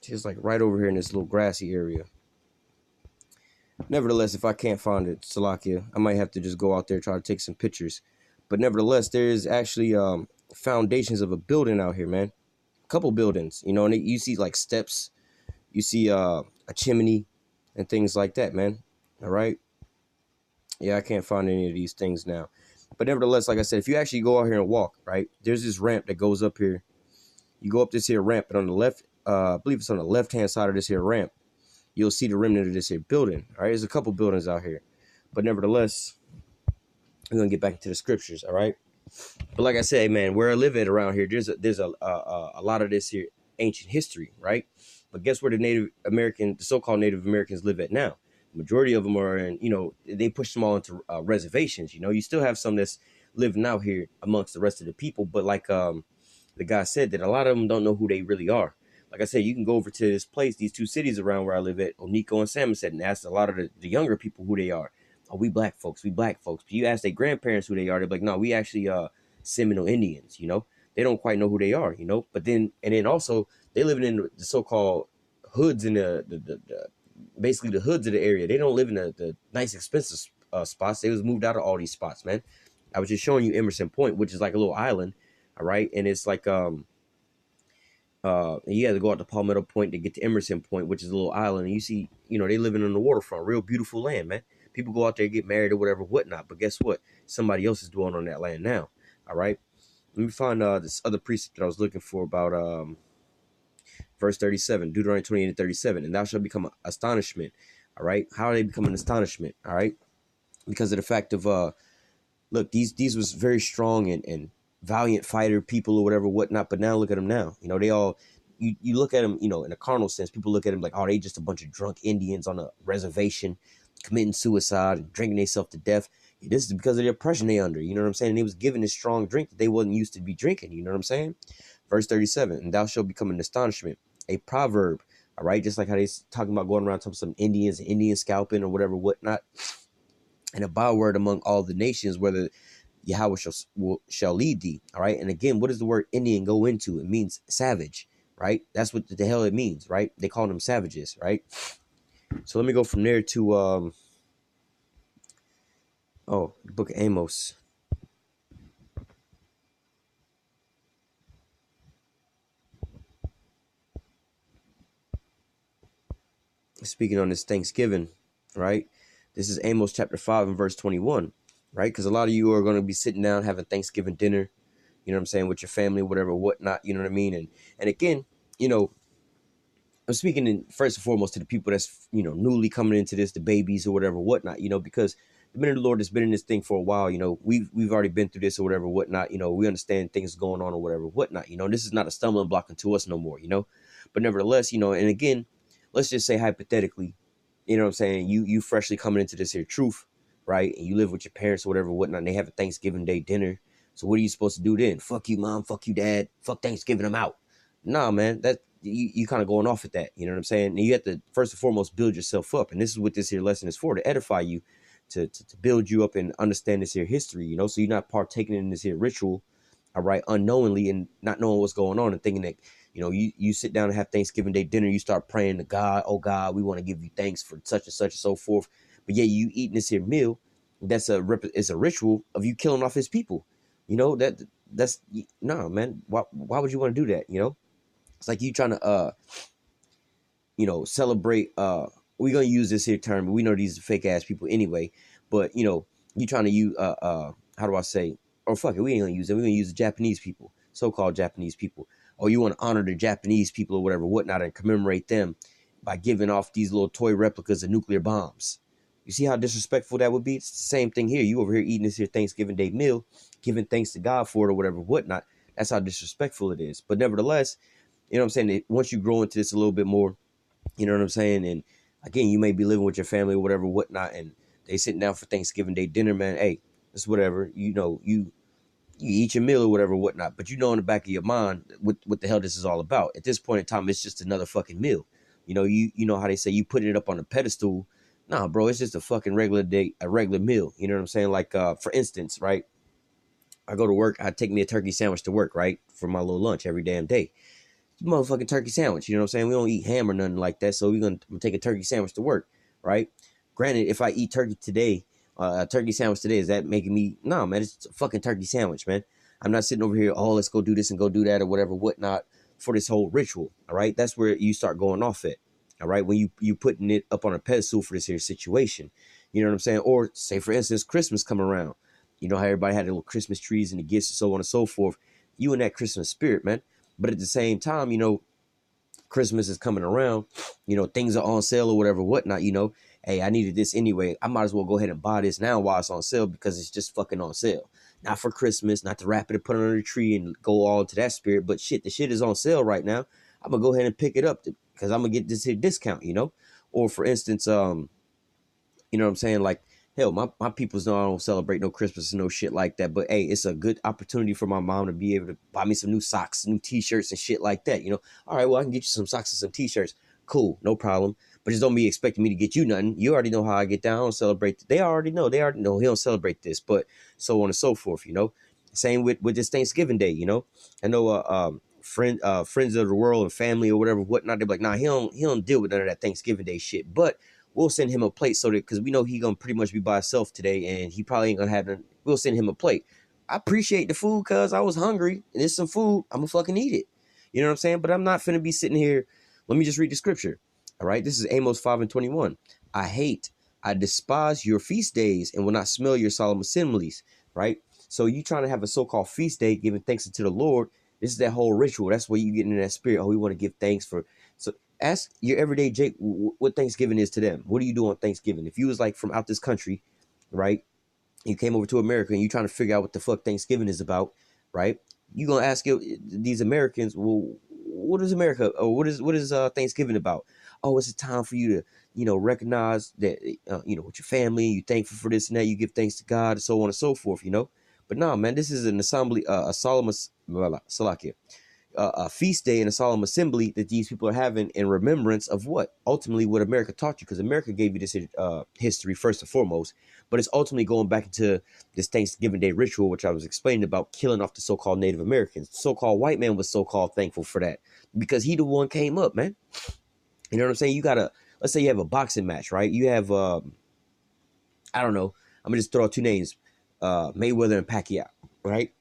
It's like right over here in this little grassy area. Nevertheless, if I can't find it, Salakia, I might have to just go out there, try to take some pictures. But nevertheless, there is actually foundations of a building out here, man. A couple buildings, and you see like steps, you see a chimney and things like that, man. All right. Yeah, I can't find any of these things now. But nevertheless, like I said, if you actually go out here and walk, right, there's this ramp that goes up here. You go up this here ramp, and on the left, I believe it's on the left-hand side of this here ramp, you'll see the remnant of this here building. All right, there's a couple buildings out here. But nevertheless, we're going to get back into the scriptures, all right? But like I said, man, where I live at around here, there's a lot of this here ancient history, right? But guess where the so-called Native Americans live at now? The majority of them are in, they push them all into reservations. You still have some that's living out here amongst the rest of the people. But like the guy said, that a lot of them don't know who they really are. Like I said, you can go over to this place, these two cities around where I live at, Onico and Samoset, and ask a lot of the younger people who they are. Oh, we black folks. But you ask their grandparents who they are, they're like, no, we actually Seminole Indians, They don't quite know who they are, But then also they living in the so-called hoods in the basically the hoods of the area. They don't live in the nice expensive spots. They was moved out of all these spots, man. I was just showing you Emerson Point, which is like a little island, all right? And it's like you had to go out to Palmetto Point to get to Emerson Point, which is a little island. And you see, they living on the waterfront, real beautiful land, man. People go out there, get married or whatever, whatnot. But guess what? Somebody else is dwelling on that land now. All right. Let me find this other precept that I was looking for about verse 37, Deuteronomy 28 and 37. And thou shalt become an astonishment. All right. How are they become an astonishment? All right. Because of the fact of look, these was very strong and valiant fighter people or whatever, whatnot. But now look at them now. They all, you look at them, in a carnal sense, people look at them like, oh, they just a bunch of drunk Indians on a reservation committing suicide and drinking themselves to death. This is because of the oppression they under. You know what I'm saying? And they was given this strong drink that they wasn't used to be drinking. You know what I'm saying? Verse 37, and thou shalt become an astonishment, a proverb. All right. Just like how they talking about going around talking some Indians and Indian scalping or whatever, whatnot. and a byword among all the nations, whether Yahweh shall lead thee. All right. And again, what does the word Indian go into? It means savage, right? That's what the hell it means, right? They call them savages, right? So let me go from there to the book of Amos. Speaking on this Thanksgiving, right? This is Amos chapter 5 and verse 21, right? Because a lot of you are going to be sitting down having Thanksgiving dinner, you know what I'm saying, with your family, whatever, whatnot, you know what I mean? And again, you know, I'm speaking first and foremost to the people that's, you know, newly coming into this, the babies or whatever, whatnot, you know, because the men of the Lord has been in this thing for a while, you know, we've already been through this or whatever, whatnot, you know, we understand things going on or whatever, whatnot, you know, this is not a stumbling block into us no more, you know, but nevertheless, you know, and again, let's just say hypothetically, you know what I'm saying, you freshly coming into this here truth, right, and you live with your parents or whatever, whatnot, and they have a Thanksgiving Day dinner, so what are you supposed to do then? Fuck you, mom, fuck you, dad, fuck Thanksgiving, I'm out. Nah, man, that you kind of going off at that. You know what I'm saying? And you have to first and foremost build yourself up. And this is what this here lesson is for, to edify you, to build you up and understand this here history, you know, so you're not partaking in this here ritual, all right, unknowingly and not knowing what's going on and thinking that, you know, you sit down and have Thanksgiving Day dinner, you start praying to God, oh God, we want to give you thanks for such and such and so forth. But yeah, you eating this here meal, that's it's a ritual of you killing off his people. You know, that's no, man. Why would you want to do that? You know? It's like you trying to you know, celebrate we're gonna use this here term, but we know these are fake ass people anyway. But you know, you trying to use how do I say, or fuck it, we ain't gonna use it, we're gonna use the Japanese people, so-called Japanese people. Or you want to honor the Japanese people or whatever, whatnot, and commemorate them by giving off these little toy replicas of nuclear bombs. You see how disrespectful that would be? It's the same thing here. You over here eating this here Thanksgiving Day meal, giving thanks to God for it or whatever, whatnot. That's how disrespectful it is. But nevertheless, you know what I'm saying? Once you grow into this a little bit more, you know what I'm saying? And again, you may be living with your family or whatever, whatnot, and they sitting down for Thanksgiving Day dinner, man. Hey, it's whatever. You know, you eat your meal or whatever, whatnot. But you know in the back of your mind what the hell this is all about. At this point in time, it's just another fucking meal. You know, you know how they say you put it up on a pedestal. Nah, bro, it's just a fucking regular day, a regular meal. You know what I'm saying? Like, for instance, right? I go to work, I take me a turkey sandwich to work, right? For my little lunch every damn day. Motherfucking turkey sandwich. You know what I'm saying? We don't eat ham or nothing like that, so we're gonna take a turkey sandwich to work, right? Granted, if I eat turkey today, a turkey sandwich today, is that making me? No, man, it's a fucking turkey sandwich, man. I'm not sitting over here, oh, let's go do this and go do that or whatever, whatnot, for this whole ritual. All right, that's where you start going off at. All right, when you putting it up on a pedestal for this here situation, you know what I'm saying? Or say, for instance, Christmas come around. You know how everybody had their little Christmas trees and the gifts and so on and so forth. You in that Christmas spirit, man. But at the same time, you know, Christmas is coming around, you know, things are on sale or whatever, whatnot, you know, hey, I needed this anyway. I might as well go ahead and buy this now while it's on sale because it's just fucking on sale. Not for Christmas, not to wrap it and put it under the tree and go all into that spirit, but shit, the shit is on sale right now. I'm gonna go ahead and pick it up because I'm gonna get this here discount, you know? Or for instance, you know what I'm saying? Like, hell, my people's know I don't celebrate no Christmas and no shit like that. But hey, it's a good opportunity for my mom to be able to buy me some new socks, new t-shirts and shit like that. You know, all right, well, I can get you some socks and some t-shirts. Cool, no problem. But just don't be expecting me to get you nothing. You already know how I get down. I don't celebrate. They already know. They already know he don't celebrate this, but so on and so forth, you know. Same with this Thanksgiving Day, you know. I know friends of the world and family or whatever, whatnot, they're like, nah, he don't deal with none of that Thanksgiving Day shit. But we'll send him a plate so that because we know he gonna pretty much be by himself today and he probably ain't gonna have none. We'll send him a plate. I appreciate the food cause I was hungry and there's some food. I'm gonna fucking eat it. You know what I'm saying? But I'm not finna be sitting here. Let me just read the scripture. All right, this is Amos 5 and 21. I despise your feast days and will not smell your solemn assemblies. Right? So you trying to have a so-called feast day, giving thanks unto the Lord. This is that whole ritual. That's where you get in that spirit. Oh, we want to give thanks for. So ask your everyday Jake what Thanksgiving is to them. What do you do on Thanksgiving? If you was like from out this country, right? You came over to America and you trying to figure out what the fuck Thanksgiving is about, right? You gonna ask these Americans, well, what is America or what is Thanksgiving about? Oh, it's a time for you to, you know, recognize that you know, with your family, you thankful for this and that, you give thanks to God and so on and so forth, you know. But no, man, this is an assembly, a solemn, Salakia. a feast day and a solemn assembly that these people are having in remembrance of what? Ultimately, what America taught you, because America gave you this history first and foremost, but it's ultimately going back into this Thanksgiving Day ritual, which I was explaining about killing off the so-called Native Americans. The so-called white man was so-called thankful for that because he the one came up, man. You know what I'm saying? You gotta, let's say you have a boxing match, right? You have, I don't know, I'm gonna just throw out two names, Mayweather and Pacquiao, right?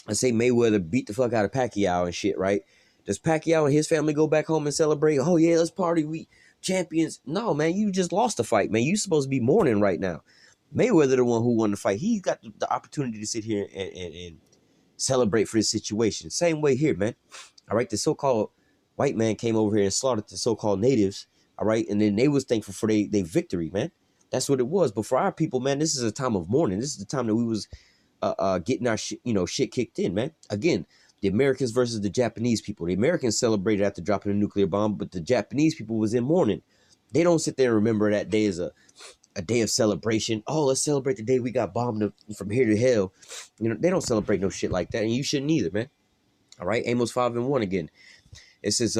I say Mayweather beat the fuck out of Pacquiao and shit, right? Does Pacquiao and his family go back home and celebrate? Oh yeah, let's party, we champions. No, man, you just lost the fight, man. You supposed to be mourning right now. Mayweather the one who won the fight. He got the opportunity to sit here and celebrate for this situation. Same way here, man. All right, the so-called white man came over here and slaughtered the so-called natives. All right, and then they was thankful for their victory, man. That's what it was. But for our people, man, this is a time of mourning. This is the time that we was getting our shit kicked in, man. Again, the Americans versus the Japanese people. The Americans celebrated after dropping a nuclear bomb, but the Japanese people was in mourning. They don't sit there and remember that day as a day of celebration. Oh, let's celebrate the day we got bombed from here to hell. You know, they don't celebrate no shit like that, and you shouldn't either, man. All right, Amos 5:1 again. It says,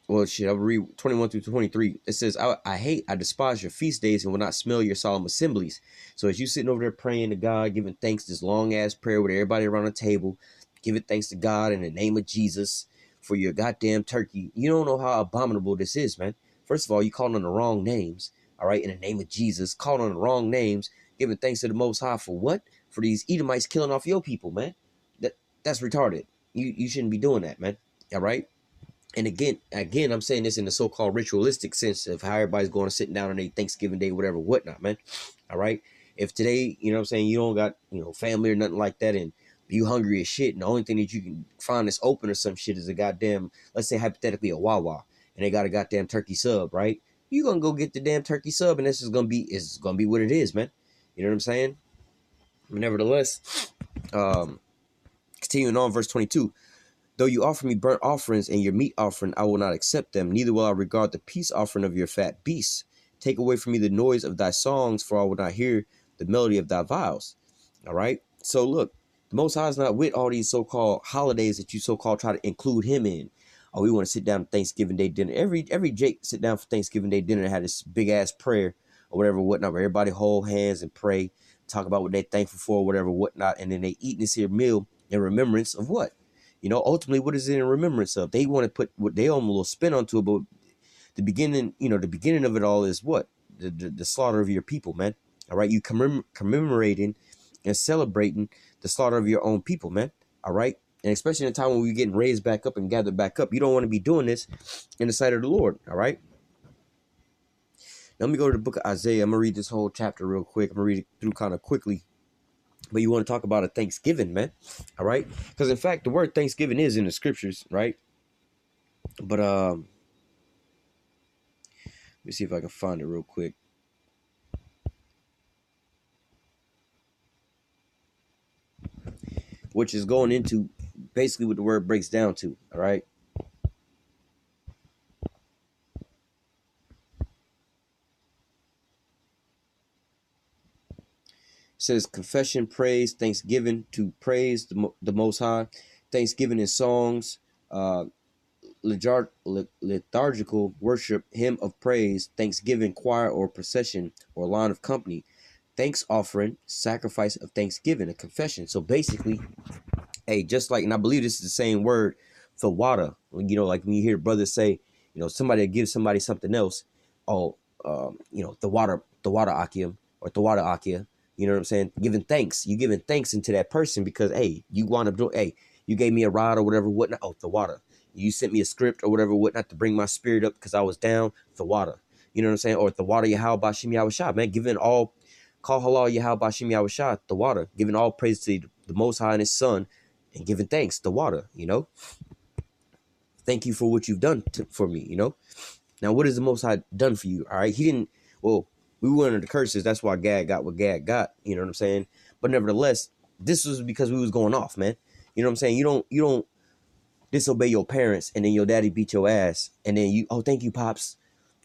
well, shit, I'll read 21 through 23. It says, I despise your feast days and will not smell your solemn assemblies. So as you sitting over there praying to God, giving thanks, this long ass prayer with everybody around the table, giving thanks to God in the name of Jesus for your goddamn turkey. You don't know how abominable this is, man. First of all, you calling on the wrong names, all right, in the name of Jesus, calling on the wrong names, giving thanks to the Most High for what? For these Edomites killing off your people, man. That's retarded. You shouldn't be doing that, man. All right. And again, I'm saying this in the so-called ritualistic sense of how everybody's going to sit down on a Thanksgiving Day, whatever, whatnot, man. All right. If today, you know what I'm saying, you don't got, family or nothing like that, and you hungry as shit, and the only thing that you can find that's open or some shit is a goddamn, let's say hypothetically a Wawa, and they got a goddamn turkey sub, right? You gonna go get the damn turkey sub, and this is gonna be, what it is, man. You know what I'm saying? But nevertheless, continuing on, verse 22. Though you offer me burnt offerings and your meat offering, I will not accept them. Neither will I regard the peace offering of your fat beasts. Take away from me the noise of thy songs, for I will not hear the melody of thy viols. All right. So look, the Most High is not with all these so-called holidays that you so-called try to include him in. Oh, we want to sit down at Thanksgiving Day dinner. Every Jake sit down for Thanksgiving Day dinner and had this big ass prayer or whatever, whatnot, where everybody hold hands and pray, talk about what they're thankful for, whatever, whatnot, and then they eat this here meal in remembrance of what? Ultimately, what is it in remembrance of? They want to put what they own a little spin onto it, but the beginning of it all is what? The slaughter of your people, man. All right, you commemorating and celebrating the slaughter of your own people, man. All right, and especially in a time when we're getting raised back up and gathered back up, you don't want to be doing this in the sight of the Lord. All right. Now, let me go to the book of Isaiah. I'm gonna read this whole chapter real quick. I'm gonna read it through kind of quickly. But you want to talk about a Thanksgiving, man. All right. Because in fact, the word Thanksgiving is in the scriptures, right? But let me see if I can find it real quick. Which is going into basically what the word breaks down to. All right. It says confession, praise, thanksgiving, to praise the Most High, thanksgiving in songs, liturgical worship, hymn of praise, thanksgiving, choir or procession or line of company, thanks offering, sacrifice of thanksgiving, a confession. So basically, hey, just like, and I believe this is the same word for water. Like when you hear brothers say, somebody gives somebody something else, oh, the water akium or the water akia. You know what I'm saying? Giving thanks. You giving thanks into that person because, hey, you want to do, hey, you gave me a rod or whatever, whatnot. Oh, the water. You sent me a script or whatever, whatnot, to bring my spirit up because I was down. The water. You know what I'm saying? Or the water Yahweh Bashim Yahushua, man. Giving all, call halal Yahweh Bashim Yahushua, the water. Giving all praise to the Most High and His Son and giving thanks, the water, Thank you for what you've done for me, Now, what has the Most High done for you? All right. He didn't, well, we were under the curses. That's why Gad got what Gad got. You know what I'm saying? But nevertheless, this was because we was going off, man. You know what I'm saying? You don't disobey your parents and then your daddy beat your ass. And then you, oh, thank you, Pops.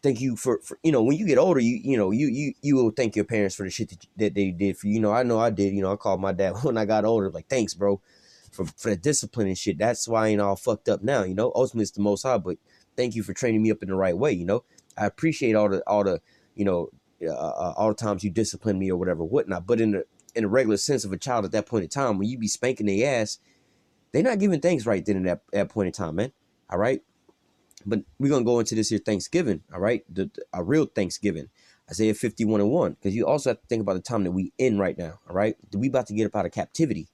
Thank you for when you get older, you will thank your parents for the shit that they did for you. I know I did. I called my dad when I got older, like, thanks, bro. for the discipline and shit. That's why I ain't all fucked up now, you know. Ultimately, it's the Most High, but thank you for training me up in the right way, you know. I appreciate all the you know all the times you discipline me or whatever, whatnot. But in a regular sense of a child at that point in time, when you be spanking their ass, they're not giving thanks right then at that point in time, man. All right. But we're gonna go into this here Thanksgiving, all right? A real Thanksgiving. Isaiah 51:1. Because you also have to think about the time that we in right now, all right? We about to get up out of captivity,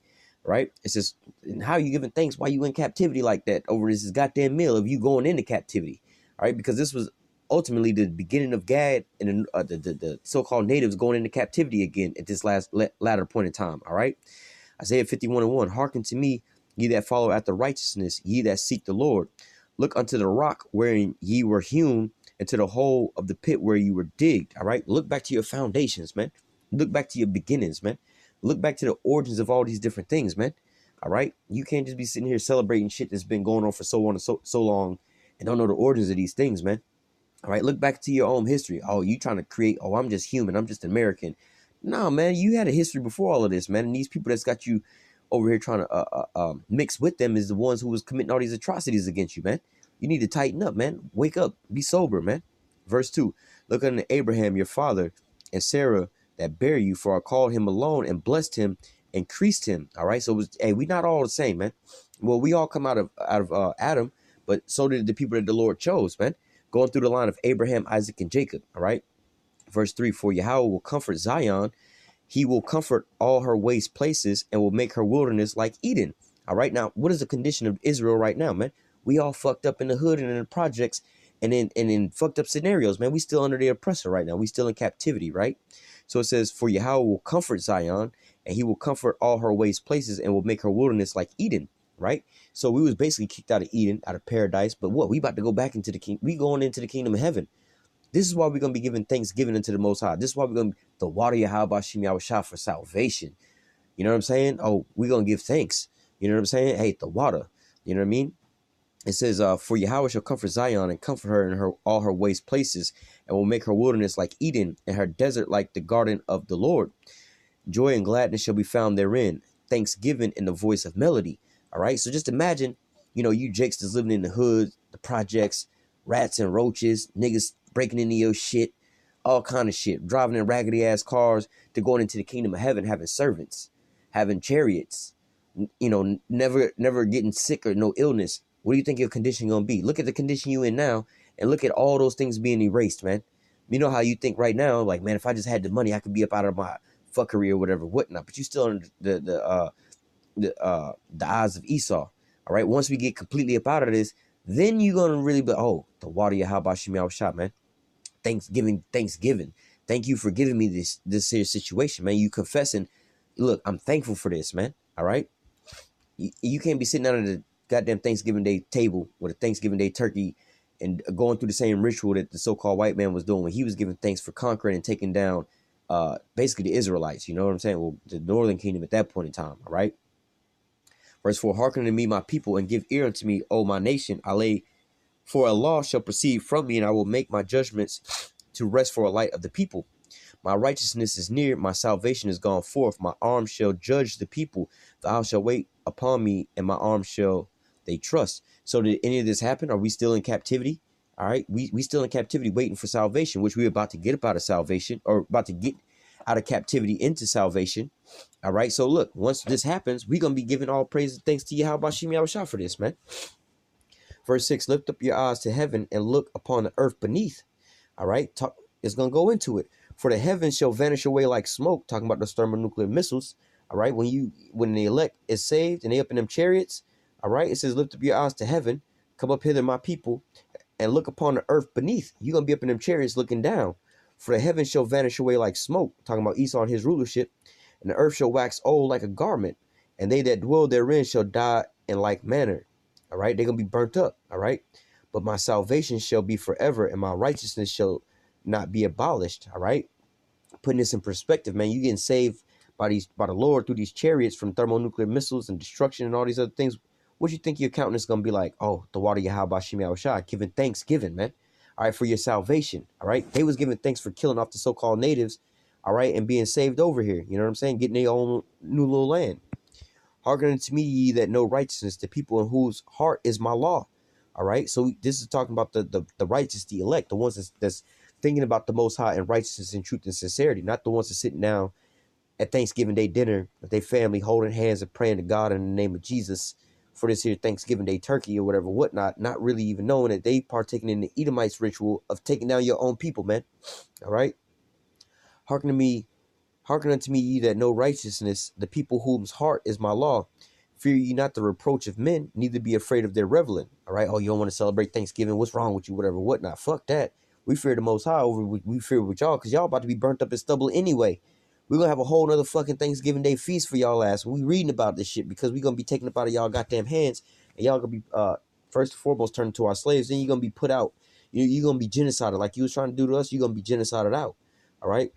right? It says, and how are you giving thanks while you in captivity like that over this goddamn meal of you going into captivity, all right? Because this was ultimately the beginning of Gad and the so-called natives going into captivity again at this latter point in time, all right? Isaiah 51:1. Hearken to me, ye that follow after righteousness, ye that seek the Lord. Look unto the rock wherein ye were hewn, and to the hole of the pit where you were digged. All right. Look back to your foundations, man. Look back to your beginnings, man. Look back to the origins of all these different things, man. All right. You can't just be sitting here celebrating shit that's been going on for so long and so long and don't know the origins of these things, man. All right. Look back to your own history. Oh, you trying to create, oh, I'm just human. I'm just American. No, man, you had a history before all of this, man. And these people that's got you over here trying to mix with them is the ones who was committing all these atrocities against you, man. You need to tighten up, man. Wake up. Be sober, man. Verse 2. Look unto Abraham, your father, and Sarah that bare you, for I called him alone and blessed him, increased him. All right. So it was, hey, we not all the same, man. Well, we all come out of Adam, but so did the people that the Lord chose, man. Going through the line of Abraham, Isaac, and Jacob. All right. Verse 3. For Yahweh will comfort Zion. He will comfort all her waste places and will make her wilderness like Eden. All right. Now, what is the condition of Israel right now, man? We all fucked up in the hood and in the projects and in fucked up scenarios, man. We still under the oppressor right now. We still in captivity, right? So it says, for Yahweh will comfort Zion, and he will comfort all her waste places and will make her wilderness like Eden, right? So we was basically kicked out of Eden, out of paradise. But what? We about to go back into the king. We going into the kingdom of heaven. This is why we're going to be giving thanksgiving unto the Most High. This is why we're going to the water Yahweh Shem Yahushua for salvation. You know what I'm saying? Oh, we're going to give thanks. You know what I'm saying? Hey, the water. You know what I mean? It says, for Yahweh shall comfort Zion and comfort her in all her waste places, and will make her wilderness like Eden and her desert like the garden of the Lord. Joy and gladness shall be found therein. Thanksgiving in the voice of melody. All right. So just imagine, you know, you Jakes that's living in the hood, the projects, rats and roaches, niggas breaking into your shit, all kind of shit, driving in raggedy ass cars, to going into the kingdom of heaven, having servants, having chariots, you know, never getting sick or no illness. What do you think your condition gonna be? Look at the condition you in now, and look at all those things being erased, man. You know how you think right now, like, man, if I just had the money, I could be up out of my fuckery or whatever, whatnot. But you still under the eyes of Esau. All right. Once we get completely up out of this, then you're gonna really be, oh, the water Yahweh Shem Yahushua, man. Thanksgiving. Thank you for giving me this here situation, man. You confessing, look, I'm thankful for this, man. All right. You can't be sitting down at the goddamn Thanksgiving Day table with a Thanksgiving Day turkey and going through the same ritual that the so-called white man was doing when he was giving thanks for conquering and taking down basically the Israelites. You know what I'm saying? Well, the northern kingdom at that point in time. All right. Verse 4, hearken unto me, my people, and give ear unto me, O my nation. I lay for a law shall proceed from me, and I will make my judgments to rest for a light of the people. My righteousness is near, my salvation is gone forth. My arm shall judge the people. Thou shalt wait upon me, and my arm shall they trust. So did any of this happen? Are we still in captivity? All right, we still in captivity waiting for salvation, which we're about to get up out of salvation, or about to get out of captivity into salvation. All right, so look, once this happens, we're going to be giving all praise and thanks to Yahweh Shem Yahushua for this, man. Verse 6, lift up your eyes to heaven and look upon the earth beneath. All right, it's going to go into it. For the heavens shall vanish away like smoke, talking about the thermonuclear missiles. All right, when the elect is saved and they up in them chariots, all right, it says, lift up your eyes to heaven, come up hither, my people, and look upon the earth beneath. You're going to be up in them chariots looking down. For the heavens shall vanish away like smoke, talking about Esau and his rulership, and the earth shall wax old like a garment, and they that dwell therein shall die in like manner. All right, they're going to be burnt up. All right, but my salvation shall be forever, and my righteousness shall not be abolished. All right, putting this in perspective, man, you getting saved by the Lord through these chariots from thermonuclear missiles and destruction and all these other things. What you think your accountant is going to be like? Oh, the water Yahweh Shem Yahushua, giving thanksgiving, man. All right, for your salvation. All right, they was giving thanks for killing off the so-called natives. All right, and being saved over here. You know what I'm saying? Getting their own new little land. Hearken unto me, ye that know righteousness, the people in whose heart is my law. All right. So this is talking about the righteous, the elect, the ones that's thinking about the Most High and righteousness and truth and sincerity, not the ones that's sitting down at Thanksgiving Day dinner with their family, holding hands and praying to God in the name of Jesus for this here Thanksgiving Day turkey or whatever, whatnot, not really even knowing that they partaking in the Edomites ritual of taking down your own people, man. All right. Hearken to me, hearken unto me, ye that know righteousness, the people whose heart is my law. Fear ye not the reproach of men, neither be afraid of their reveling. All right. Oh, you don't want to celebrate Thanksgiving? What's wrong with you? Whatever, whatnot. Fuck that. We fear the Most High over. We fear with y'all because y'all about to be burnt up in stubble anyway. We're gonna have a whole nother fucking Thanksgiving Day feast for y'all ass. We reading about this shit because we're gonna be taken up out of y'all goddamn hands, and y'all gonna be first and foremost turned into our slaves. Then you're gonna be put out. You're gonna be genocided like you was trying to do to us. You're gonna be genocided out. All right.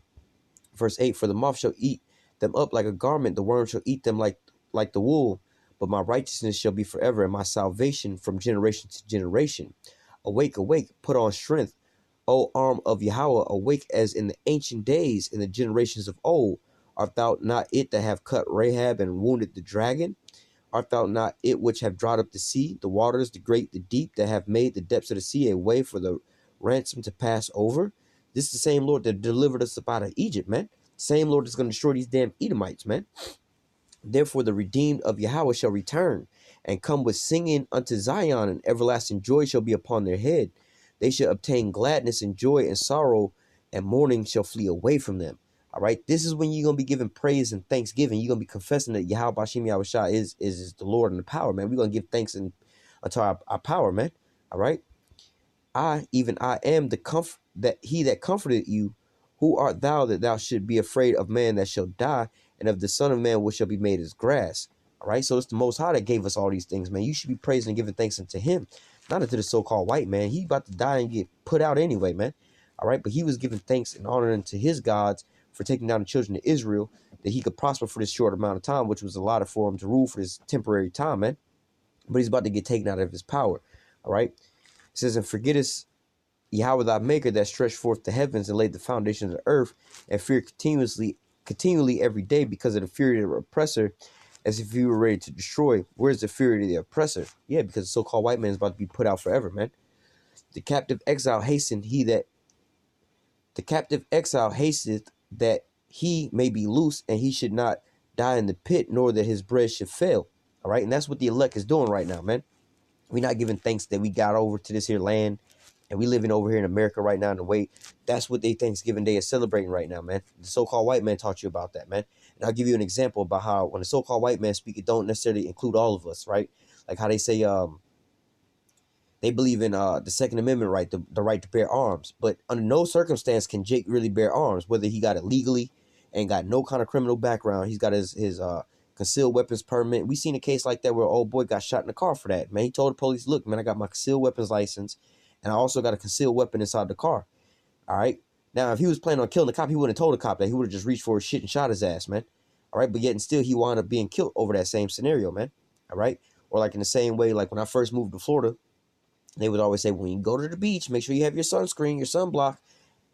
Verse 8, for the moth shall eat them up like a garment, the worm shall eat them like the wool, but my righteousness shall be forever, and my salvation from generation to generation. Awake, awake, put on strength, O arm of Yahweh, awake as in the ancient days, in the generations of old. Art thou not it that have cut Rahab and wounded the dragon? Art thou not it which have dried up the sea, the waters, the great, the deep, that have made the depths of the sea a way for the ransom to pass over? This is the same Lord that delivered us up out of Egypt, man. Same Lord that's going to destroy these damn Edomites, man. Therefore the redeemed of Yahweh shall return and come with singing unto Zion, and everlasting joy shall be upon their head. They shall obtain gladness and joy, and sorrow and mourning shall flee away from them. All right, this is when you're going to be giving praise and thanksgiving. You're going to be confessing that Yahweh Bashim Yahweh Shah is the Lord and the power, man. We're going to give thanks unto our power, man. All right. I, even I, am the comfort that he that comforted you. Who art thou that thou should be afraid of man that shall die, and of the Son of Man which shall be made as grass? All right, so it's the Most High that gave us all these things, man. You should be praising and giving thanks unto him, not unto the so-called white man. He about to die and get put out anyway, man. All right, but he was giving thanks and honor unto his gods for taking down the children of Israel, that he could prosper for this short amount of time, which was a lot for him to rule for this temporary time, man. But he's about to get taken out of his power. All right, it says, and forgettest Yahweh thy maker that stretched forth the heavens and laid the foundation of the earth, and fear continually every day because of the fury of the oppressor, as if he were ready to destroy. Where's the fury of the oppressor? Yeah, because the so-called white man is about to be put out forever, man. The captive exile hasteth that he may be loose, and he should not die in the pit, nor that his bread should fail. All right, and that's what the elect is doing right now, man. We're not giving thanks that we got over to this here land, and we living over here in America right now in the way. That's what they Thanksgiving Day is celebrating right now, man. The so-called white man taught you about that, man. And I'll give you an example about how when the so-called white man speak, it don't necessarily include all of us, right? Like how they say they believe in the Second Amendment right, the right to bear arms. But under no circumstance can Jake really bear arms, whether he got it legally and got no kind of criminal background. He's got his concealed weapons permit. We seen a case like that where an old boy got shot in the car for that, man. He told the police, look, man, I got my concealed weapons license, and I also got a concealed weapon inside the car. All right. Now, if he was planning on killing the cop, he wouldn't have told the cop that. He would have just reached for his shit and shot his ass, man. All right. But yet and still, he wound up being killed over that same scenario, man. All right. Or like in the same way, like when I first moved to Florida, they would always say, when you go to the beach, make sure you have your sunscreen, your sunblock.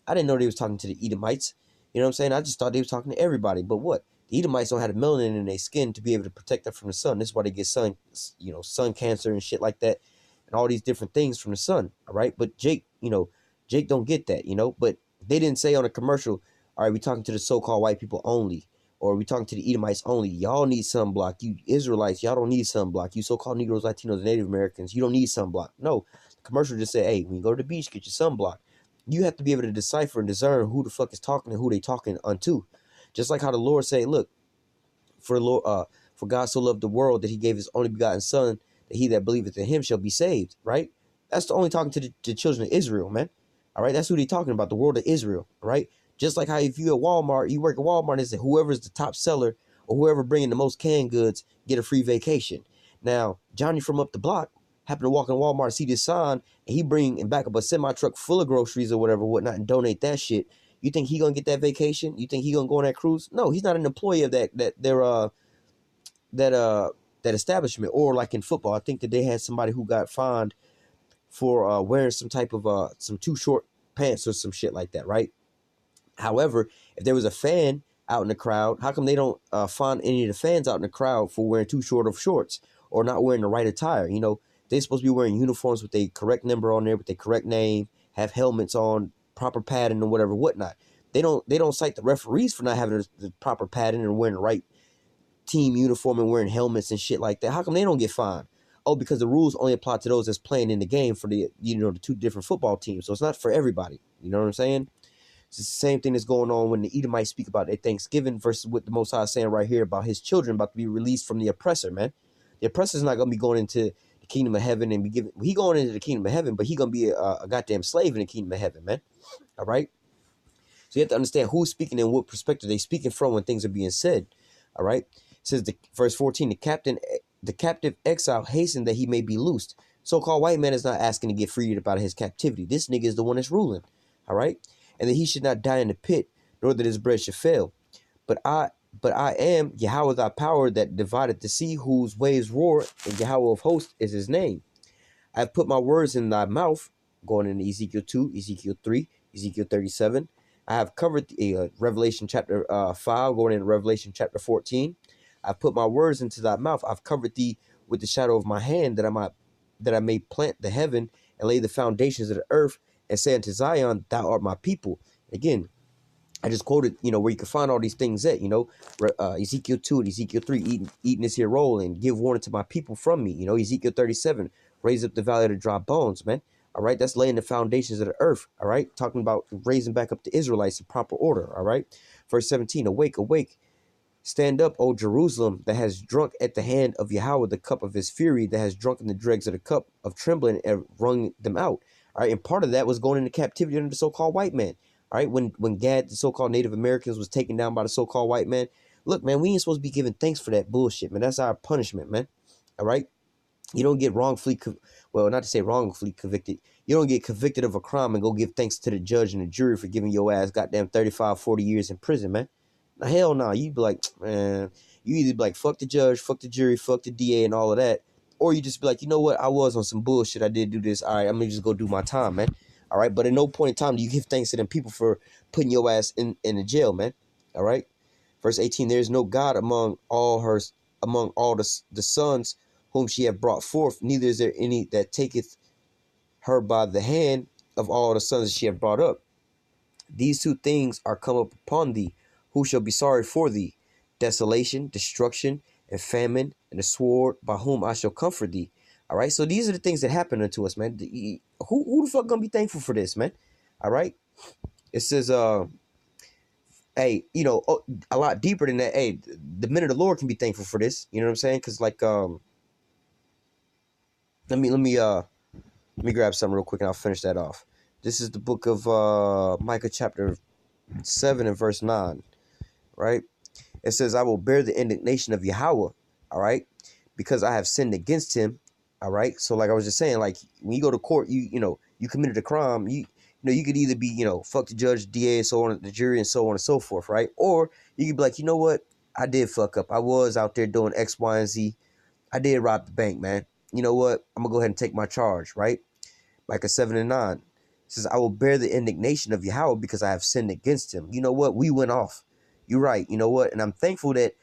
I didn't know they was talking to the Edomites. You know what I'm saying? I just thought they was talking to everybody. But what? The Edomites don't have the melanin in their skin to be able to protect them from the sun. This is why they get sun cancer and shit like that, and all these different things from the sun. All right. But Jake don't get that, but they didn't say on a commercial, all right, we talking to the so-called white people only, or we talking to the Edomites only. Y'all need sunblock. You Israelites, y'all don't need sunblock. You so-called Negroes, Latinos, and Native Americans, you don't need sunblock. No, the commercial just said, hey, when you go to the beach, get your sunblock. You have to be able to decipher and discern who the fuck is talking and who they talking unto. Just like how the Lord say, look, for God so loved the world that he gave his only begotten son, that he that believeth in him shall be saved, right? That's the only talking to the children of Israel, man. All right, that's who they talking about, the world of Israel, right? Just like how if you at Walmart, you work at Walmart, and say whoever's the top seller or whoever bringing the most canned goods get a free vacation. Now, Johnny from up the block happened to walk in Walmart, see this sign, and he bring and back up a semi-truck full of groceries or whatever, whatnot, and donate that shit. You think he gonna get that vacation? You think he gonna go on that cruise? No, he's not an employee of that establishment. Or like in football, I think that they had somebody who got fined for wearing some type of some too short pants or some shit like that, right? However, if there was a fan out in the crowd? How come they don't find any of the fans out in the crowd for wearing too short of shorts or not wearing the right attire? You know, they're supposed to be wearing uniforms with a correct number on there, with their correct name, have helmets on, proper padding and whatever, whatnot. They don't cite the referees for not having the proper padding and wearing the right team uniform and wearing helmets and shit like that. How come they don't get fined? Oh, because the rules only apply to those that's playing in the game for the the two different football teams. So it's not for everybody. You know what I'm saying? It's the same thing that's going on when the Edomites speak about their Thanksgiving versus what the Most High is saying right here about his children about to be released from the oppressor, man. The oppressor's not going to be going into the kingdom of heaven and be given. He going into the kingdom of heaven, but he going to be a goddamn slave in the kingdom of heaven, man. All right? So you have to understand who's speaking and what perspective they speaking from when things are being said. All right? It says, verse 14, the captive exile hastened that he may be loosed. So-called white man is not asking to get freed out of his captivity. This nigga is the one that's ruling. All right? And that he should not die in the pit, nor that his bread should fail. But I am Yahweh thy power that divided the sea, whose waves roar, and Yahweh of hosts is his name. I have put my words in thy mouth, going into Ezekiel 2, Ezekiel 3, Ezekiel 37. I have covered Revelation chapter 5, going into Revelation chapter 14. I've put my words into thy mouth. I've covered thee with the shadow of my hand, that I may plant the heaven and lay the foundations of the earth, and say unto Zion, thou art my people. Again, I just quoted, where you can find all these things at, Ezekiel 2 and Ezekiel 3, eating this here roll and give warning to my people from me. Ezekiel 37, raise up the valley of the dry bones, man. All right, that's laying the foundations of the earth. All right, talking about raising back up the Israelites in proper order. All right, verse 17, awake, awake. Stand up, O Jerusalem, that has drunk at the hand of Yahweh the cup of his fury, that has drunken the dregs of the cup of trembling and wrung them out. All right, and part of that was going into captivity under the so-called white man. All right, when Gad, the so-called Native Americans, was taken down by the so-called white man. Look, man, we ain't supposed to be giving thanks for that bullshit, man. That's our punishment, man. All right, you don't get not to say wrongfully convicted. You don't get convicted of a crime and go give thanks to the judge and the jury for giving your ass goddamn 35, 40 years in prison, man. Hell no, you'd be like, man, you either be like, fuck the judge, fuck the jury, fuck the DA and all of that. Or you just be like, you know what, I was on some bullshit, I did do this, all right, I'm gonna just go do my time, man. All right, but at no point in time do you give thanks to them people for putting your ass in the jail, man. All right, verse 18, there is no God among all the sons whom she hath brought forth, neither is there any that taketh her by the hand of all the sons that she hath brought up. These two things are come up upon thee. Who shall be sorry for thee? Desolation, destruction, and famine, and the sword, by whom I shall comfort thee. All right, so these are the things that happen unto us, man. Who the fuck gonna be thankful for this, man? All right, it says, hey, a lot deeper than that. Hey, the men of the Lord can be thankful for this. You know what I'm saying? Because let me grab something real quick and I'll finish that off. This is the book of Micah chapter 7 and verse 9. Right? It says, I will bear the indignation of Yahweh, all right, because I have sinned against him, all right. So like I was just saying, like when you go to court, you committed a crime, you could either be, fuck the judge, DA, and so on, the jury, and so on and so forth, right? Or you could be like, you know what, I did fuck up. I was out there doing X, Y, and Z. I did rob the bank, man. You know what? I'm gonna go ahead and take my charge, right? Micah 7 and 9 says, I will bear the indignation of Yahweh because I have sinned against him. You know what? We went off. You're right. You know what? And I'm thankful that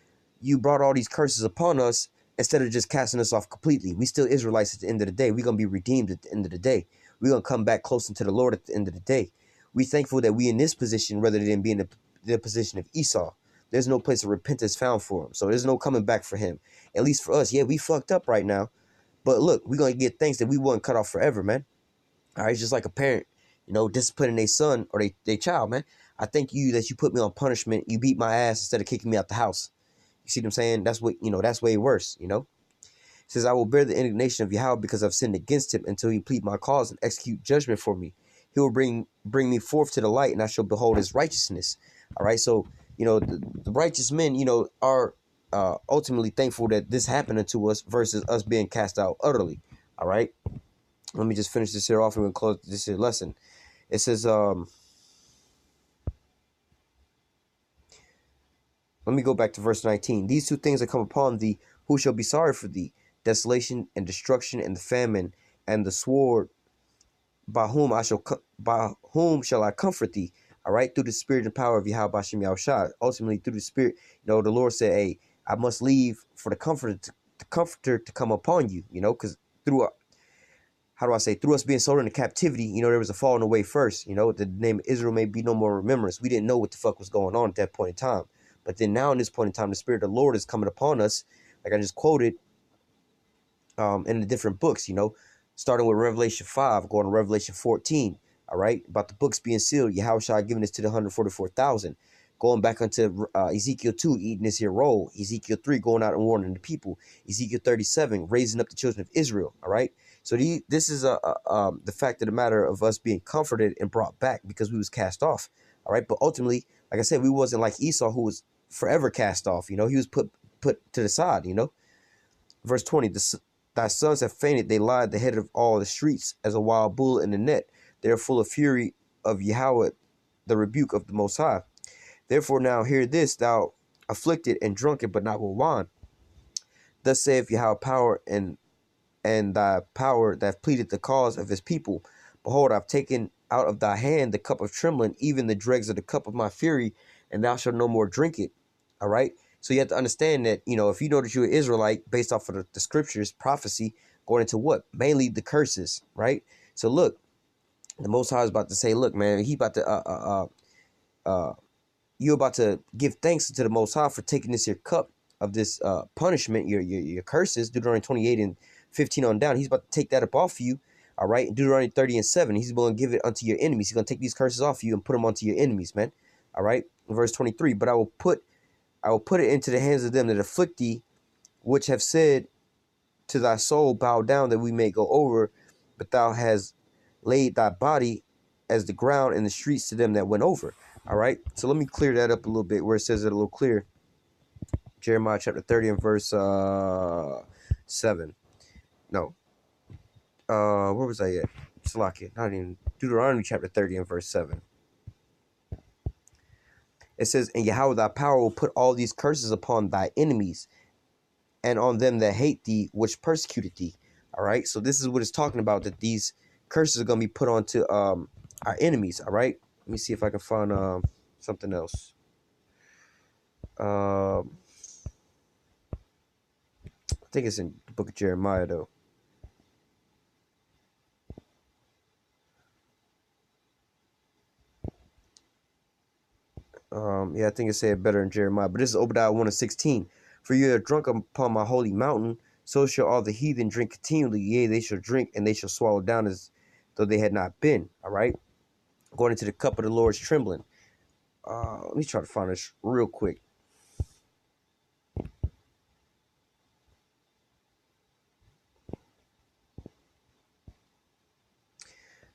you brought all these curses upon us instead of just casting us off completely. We still Israelites at the end of the day. We're going to be redeemed at the end of the day. We're going to come back closer to the Lord at the end of the day. We're thankful that we in this position rather than being in the position of Esau. There's no place of repentance found for him. So there's no coming back for him. At least for us. Yeah, we fucked up right now. But look, we're going to get thanks that we wasn't cut off forever, man. All right, it's just like a parent, disciplining their son or their child, man. I thank you that you put me on punishment. You beat my ass instead of kicking me out the house. You see what I'm saying? That's what, that's way worse, It says, I will bear the indignation of Yahweh because I've sinned against him until he plead my cause and execute judgment for me. He will bring me forth to the light and I shall behold his righteousness. All right. So, the righteous men, are ultimately thankful that this happened unto us versus us being cast out utterly. All right. Let me just finish this here off and we'll close this here lesson. It says, let me go back to verse 19. These two things that come upon thee, who shall be sorry for thee? Desolation and destruction and the famine and the sword, by whom shall I comfort thee? all right, through the spirit and power of Yahweh Bashem Yahushua. Ultimately, through the spirit, the Lord said, hey, I must leave for the comforter to come upon you, because through how do I say, through us being sold into captivity, there was a falling away first, the name of Israel may be no more remembrance. We didn't know what the fuck was going on at that point in time. But then now in this point in time, the Spirit of the Lord is coming upon us, like I just quoted in the different books, starting with Revelation 5, going to Revelation 14, all right, about the books being sealed, Yahushua giving this to the 144,000. Going back into Ezekiel 2, eating this here roll. Ezekiel 3, going out and warning the people. Ezekiel 37, raising up the children of Israel, all right? So this is the fact of the matter of us being comforted and brought back because we was cast off, all right? But ultimately, like I said, we wasn't like Esau, who was forever cast off, he was put to the side, Verse 20, thy sons have fainted, they lie at the head of all the streets as a wild bull in the net. They are full of fury of Yahweh, the rebuke of the Most High. Therefore now hear this, thou afflicted and drunken, but not with wine. Thus saith Yahweh power and thy power that hath pleaded the cause of his people. Behold, I've taken out of thy hand the cup of trembling, even the dregs of the cup of my fury, and thou shalt no more drink it. All right. So you have to understand that, if you know that you're an Israelite, based off of the scriptures, prophecy, going into what? Mainly the curses, right? So look, the Most High is about to say, look, man, he about to you're about to give thanks to the Most High for taking this here cup of this punishment, your curses, Deuteronomy 28 and 15 on down. He's about to take that up off you, all right? In Deuteronomy 30 and 7, he's going to give it unto your enemies. He's going to take these curses off you and put them onto your enemies, man, all right? In verse 23, but I will put it into the hands of them that afflict thee, which have said to thy soul, bow down that we may go over, but thou hast laid thy body as the ground in the streets to them that went over. All right, so let me clear that up a little bit where it says it a little clear. Jeremiah chapter 30 and verse 7. No. Where was I at? Salakia. Not even Deuteronomy chapter 30 and verse 7. It says, and Yahweh thy power will put all these curses upon thy enemies and on them that hate thee, which persecuted thee. All right, so this is what it's talking about, that these curses are going to be put onto our enemies. All right, let me see if I can find something else. I think it's in the book of Jeremiah, though. Yeah, I think it said better in Jeremiah, but this is Obadiah 1 and 16. For you are drunk upon my holy mountain, so shall all the heathen drink continually. Yea, they shall drink, and they shall swallow down as though they had not been. All right, going into the cup of the Lord's trembling. Let me try to find this real quick.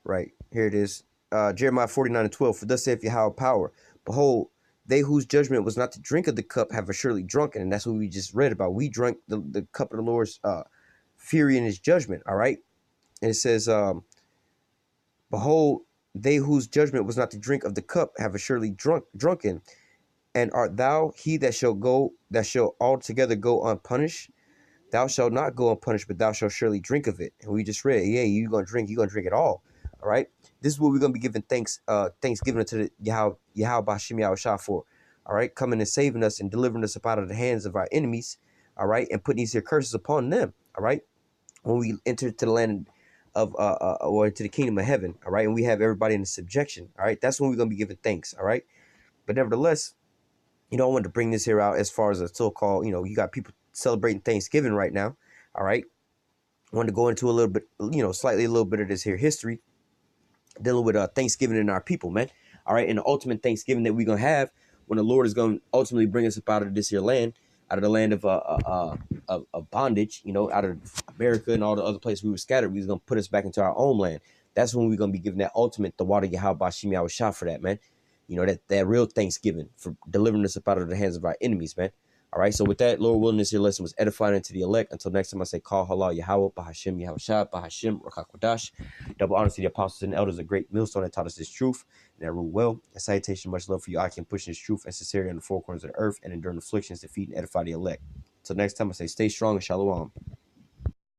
Right, here it is. Jeremiah 49 and 12. For thus saith Yahweh power, behold, they whose judgment was not to drink of the cup have assuredly drunken. And that's what we just read about. We drank the cup of the Lord's fury and his judgment. All right. And it says, behold, they whose judgment was not to drink of the cup have assuredly drunken. And art thou he that shall altogether go unpunished? Thou shalt not go unpunished, but thou shalt surely drink of it. And we just read, yeah, you're gonna drink it all. All right. This is what we're gonna be giving thanksgiving to the Yahweh Bashem Yahushua for. All right, coming and saving us and delivering us up out of the hands of our enemies. All right, and putting these here curses upon them. All right, when we enter to the land of or into the kingdom of heaven. All right, and we have everybody in subjection. All right, that's when we're gonna be giving thanks. All right, but nevertheless, I wanted to bring this here out as far as a so-called, you got people celebrating Thanksgiving right now. All right, I wanted to go into a little bit, slightly a little bit of this here history dealing with Thanksgiving in our people, man. All right, and the ultimate Thanksgiving that we're gonna have when the Lord is gonna ultimately bring us up out of this here land, out of the land of bondage, out of America and all the other places we were scattered. He's gonna put us back into our own land. That's when we're gonna be giving that ultimate the water Yahweh Bashim Yahushua for that, man. That real Thanksgiving for delivering us up out of the hands of our enemies, man. All right, so with that, Lord willing, this here lesson was edifying into the elect. Until next time, I say, call halal Yahweh, Bahashim Yahushua, Bahashim Rakakwadash. Double honor to the apostles and elders, a great millstone that taught us this truth and that rule well. And salutation, much love for you. I can push this truth and sincerity on the four corners of the earth and enduring afflictions, defeat and edify the elect. Until next time, I say, stay strong and shalom.